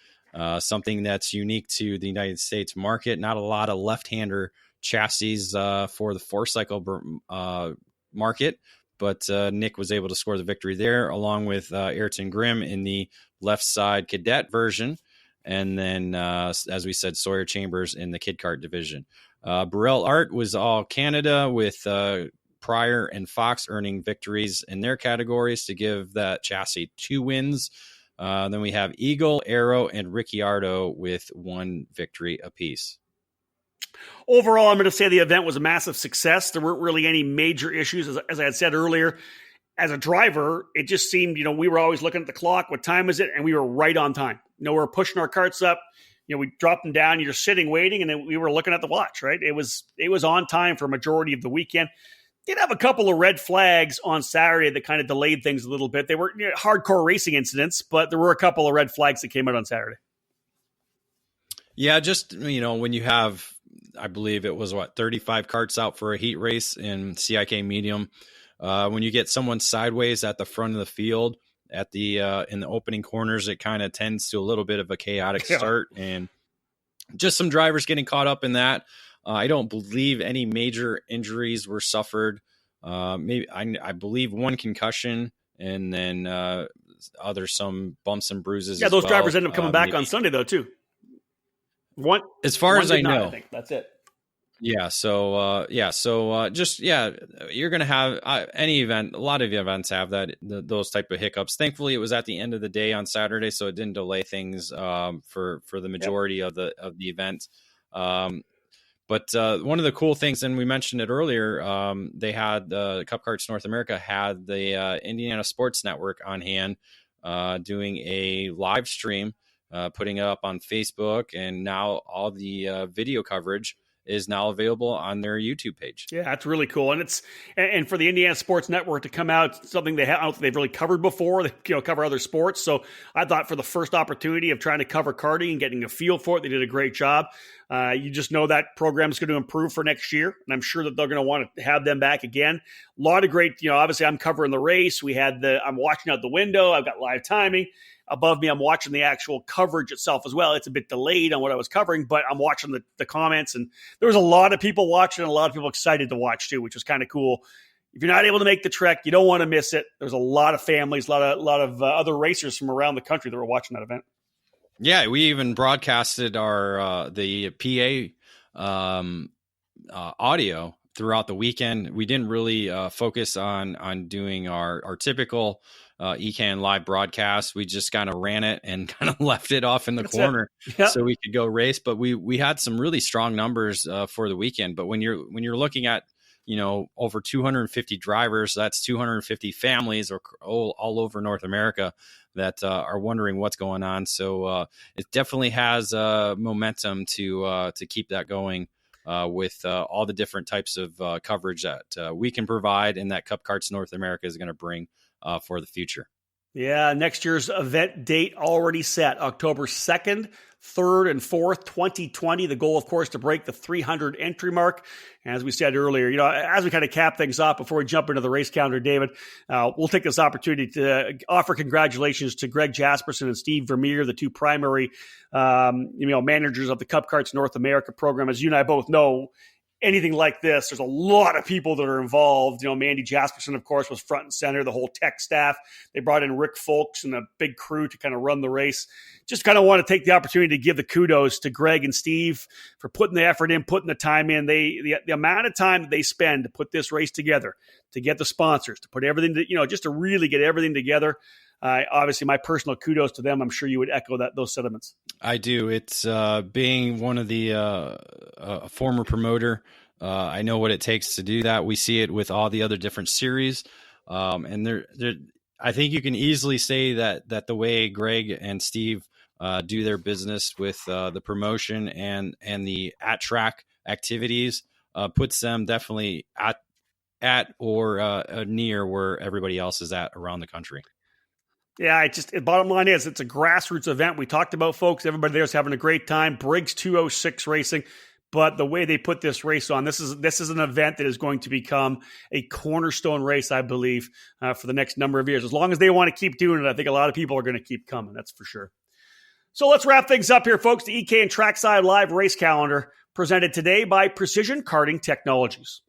[SPEAKER 2] something that's unique to the United States market. Not a lot of left-hander chassis for the four-cycle market, but Nick was able to score the victory there, along with Ayrton Grimm in the left side cadet version. And then, as we said, Sawyer Chambers in the kid kart division. Burrell Art was all Canada, with Pryor and Fox earning victories in their categories to give that chassis 2 wins. Then we have Eagle, Arrow, and Ricciardo with 1 victory apiece.
[SPEAKER 1] Overall, I'm going to say the event was a massive success. There weren't really any major issues. As I had said earlier, as a driver, it just seemed, we were always looking at the clock. What time is it? And we were right on time. We were pushing our carts up. We dropped them down. You're sitting waiting, and then we were looking at the watch, right? It was on time for a majority of the weekend. Did have a couple of red flags on Saturday that kind of delayed things a little bit. They were hardcore racing incidents, but there were a couple of red flags that came out on Saturday.
[SPEAKER 2] Yeah, just, when you have, I believe it was 35 carts out for a heat race in CIK medium. When you get someone sideways at the front of the field at the in the opening corners, it kind of tends to a little bit of a chaotic start, and just some drivers getting caught up in that. I don't believe any major injuries were suffered. Maybe I believe 1 concussion, and then some bumps and bruises.
[SPEAKER 1] Yeah, those drivers end up coming back on Sunday though too.
[SPEAKER 2] As far as I know,
[SPEAKER 1] I think that's it.
[SPEAKER 2] Yeah. So, you're going to have any event. A lot of events have those type of hiccups. Thankfully, it was at the end of the day on Saturday, so it didn't delay things for the majority of the event. But one of the cool things, and we mentioned it earlier, they had Cup Karts North America had the Indiana Sports Network on hand doing a live stream, putting it up on Facebook, and now all the video coverage is now available on their YouTube page.
[SPEAKER 1] Yeah, that's really cool. And for the Indiana Sports Network to come out, something they've really covered before, they cover other sports. So I thought for the first opportunity of trying to cover karting and getting a feel for it, they did a great job. You just know that program is going to improve for next year, and I'm sure that they're going to want to have them back again. A lot of great, obviously I'm covering the race. I'm watching out the window. I've got live timing. Above me, I'm watching the actual coverage itself as well. It's a bit delayed on what I was covering, but I'm watching the comments, and there was a lot of people watching and a lot of people excited to watch too, which was kind of cool. If you're not able to make the trek, you don't want to miss it. There's a lot of families, a lot of other racers from around the country that were watching that event.
[SPEAKER 2] Yeah, we even broadcasted our the PA audio throughout the weekend. We didn't really focus on doing our typical EKN live broadcast. We just kind of ran it and kind of left it off in the corner so we could go race. But we had some really strong numbers for the weekend. But when you're looking at over 250 drivers, that's 250 families all over North America that are wondering what's going on. So it definitely has momentum to keep that going with all the different types of coverage that we can provide, and that Cup Karts North America is going to bring for the future.
[SPEAKER 1] Yeah, next year's event date already set, October 2nd, 3rd, and 4th, 2020. The goal, of course, to break the 300 entry mark. And as we said earlier, as we kind of cap things off before we jump into the race calendar, David, we'll take this opportunity to offer congratulations to Greg Jasperson and Steve Vermeer, the two primary, managers of the Cup Karts North America program. As you and I both know, anything like this, there's a lot of people that are involved. Mandy Jasperson, of course, was front and center, the whole tech staff. They brought in Rick Folks and a big crew to kind of run the race. Just kind of want to take the opportunity to give the kudos to Greg and Steve for putting the effort in, putting the time in. The amount of time that they spend to put this race together, to get the sponsors, to put everything, just to really get everything together. Obviously, my personal kudos to them. I'm sure you would echo those sentiments.
[SPEAKER 2] I do. It's being one of the former promoter. I know what it takes to do that. We see it with all the other different series, and I think you can easily say that the way Greg and Steve do their business with the promotion and the at-track activities puts them definitely at or near where everybody else is at around the country.
[SPEAKER 1] Yeah, bottom line is it's a grassroots event. We talked about, folks, everybody there is having a great time. Briggs 206 Racing, but the way they put this race on, this is an event that is going to become a cornerstone race, I believe, for the next number of years. As long as they want to keep doing it, I think a lot of people are going to keep coming. That's for sure. So let's wrap things up here, folks. The EKN Trackside Live Race Calendar presented today by Precision Karting Technologies.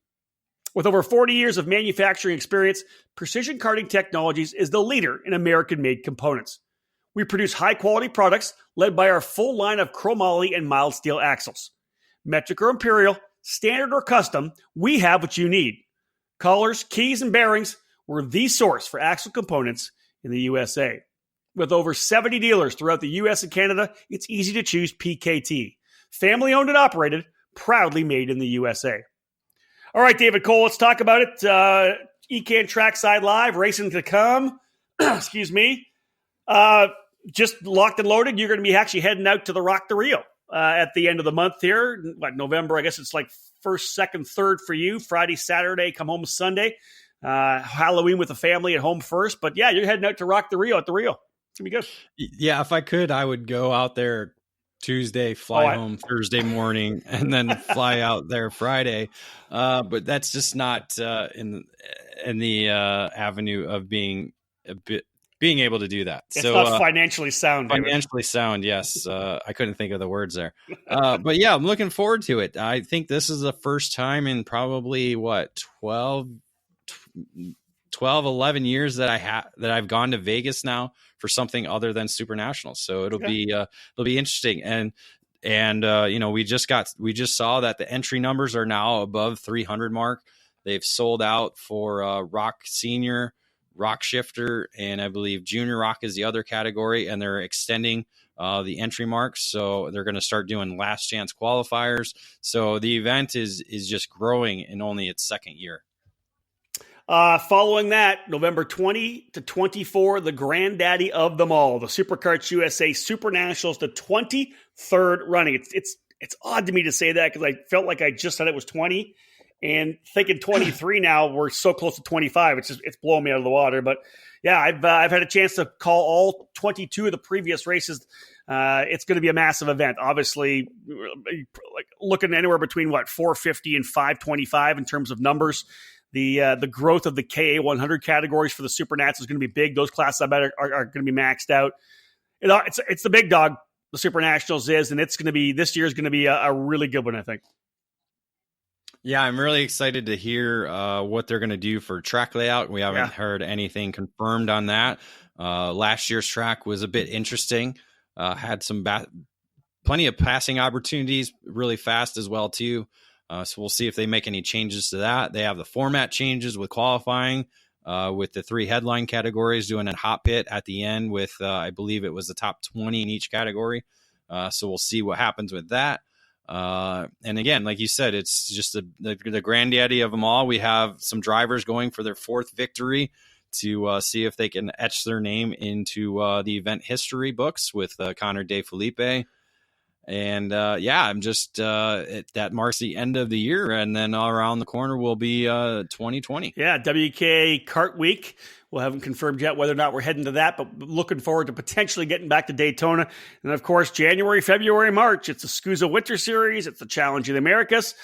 [SPEAKER 1] With over 40 years of manufacturing experience, Precision Karting Technologies is the leader in American-made components. We produce high-quality products led by our full line of chromoly and mild steel axles. Metric or Imperial, standard or custom, we have what you need. Collars, keys, and bearings, we're the source for axle components in the USA. With over 70 dealers throughout the US and Canada, it's easy to choose PKT. Family-owned and operated, proudly made in the USA. All right, David Cole, let's talk about it. EKN Trackside Live, racing to come. Excuse me. Just locked and loaded. You're going to be actually heading out to the Rock the Rio at the end of the month here. November, I guess it's like 1st, 2nd, 3rd for you. Friday, Saturday, come home Sunday. Halloween with the family at home first. But yeah, you're heading out to Rock the Rio at the Rio. It's going to be good.
[SPEAKER 2] Yeah, if I could, I would go out there Tuesday, fly home Thursday morning, and then fly out there Friday. But that's just not in the avenue of being able to do that.
[SPEAKER 1] It's not financially sound.
[SPEAKER 2] Financially sound, yes. I couldn't think of the words there. But yeah, I'm looking forward to it. I think this is the first time in probably 12, 11 years that I've gone to Vegas now for something other than Super Nationals. So it'll be interesting. And we just saw that the entry numbers are now above 300 mark. They've sold out for Rock Senior, Rock Shifter, and I believe Junior Rock is the other category, and they're extending the entry marks. So they're going to start doing last chance qualifiers. So the event is just growing in only its second year.
[SPEAKER 1] Following that, November 20 to 24, the granddaddy of them all, the Superkarts USA Super Nationals, the 23rd running. It's odd to me to say that because I felt like I just said it was 20, and thinking 23 now. We're so close to 25. It's blowing me out of the water. But yeah, I've had a chance to call all 22 of the previous races. It's going to be a massive event. Obviously, like looking anywhere between 450 and 525 in terms of numbers. The growth of the KA 100 categories for the Super Nats is going to be big. Those classes, I bet, are going to be maxed out. It's the big dog, the Super Nationals is, and this year is going to be a really good one, I think.
[SPEAKER 2] Yeah, I'm really excited to hear what they're going to do for track layout. We haven't heard anything confirmed on that. Last year's track was a bit interesting. Had some plenty of passing opportunities really fast as well, too. So we'll see if they make any changes to that. They have the format changes with qualifying, with the 3 headline categories, doing a hot pit at the end with, I believe it was the top 20 in each category. So we'll see what happens with that. And again, like you said, it's just the granddaddy of them all. We have some drivers going for their 4th victory to see if they can etch their name into the event history books with Connor De Felipe. And I'm just that marks the end of the year, and then all around the corner will be 2020.
[SPEAKER 1] Yeah, WK Kart Week. We haven't confirmed yet whether or not we're heading to that, but looking forward to potentially getting back to Daytona. And of course, January, February, March, it's the SCUSA Winter Series, it's the Challenge of the Americas,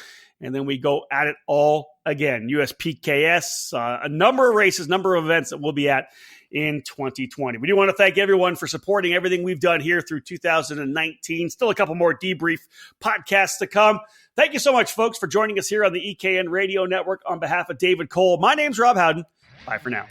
[SPEAKER 1] and then we go at it all again. USPKS, a number of races, number of events that we'll be at in 2020. We do want to thank everyone for supporting everything we've done here through 2019. Still a couple more debrief podcasts to come. Thank you so much, folks, for joining us here on the EKN Radio Network. On behalf of David Cole, my name's Rob Howden. Bye for now.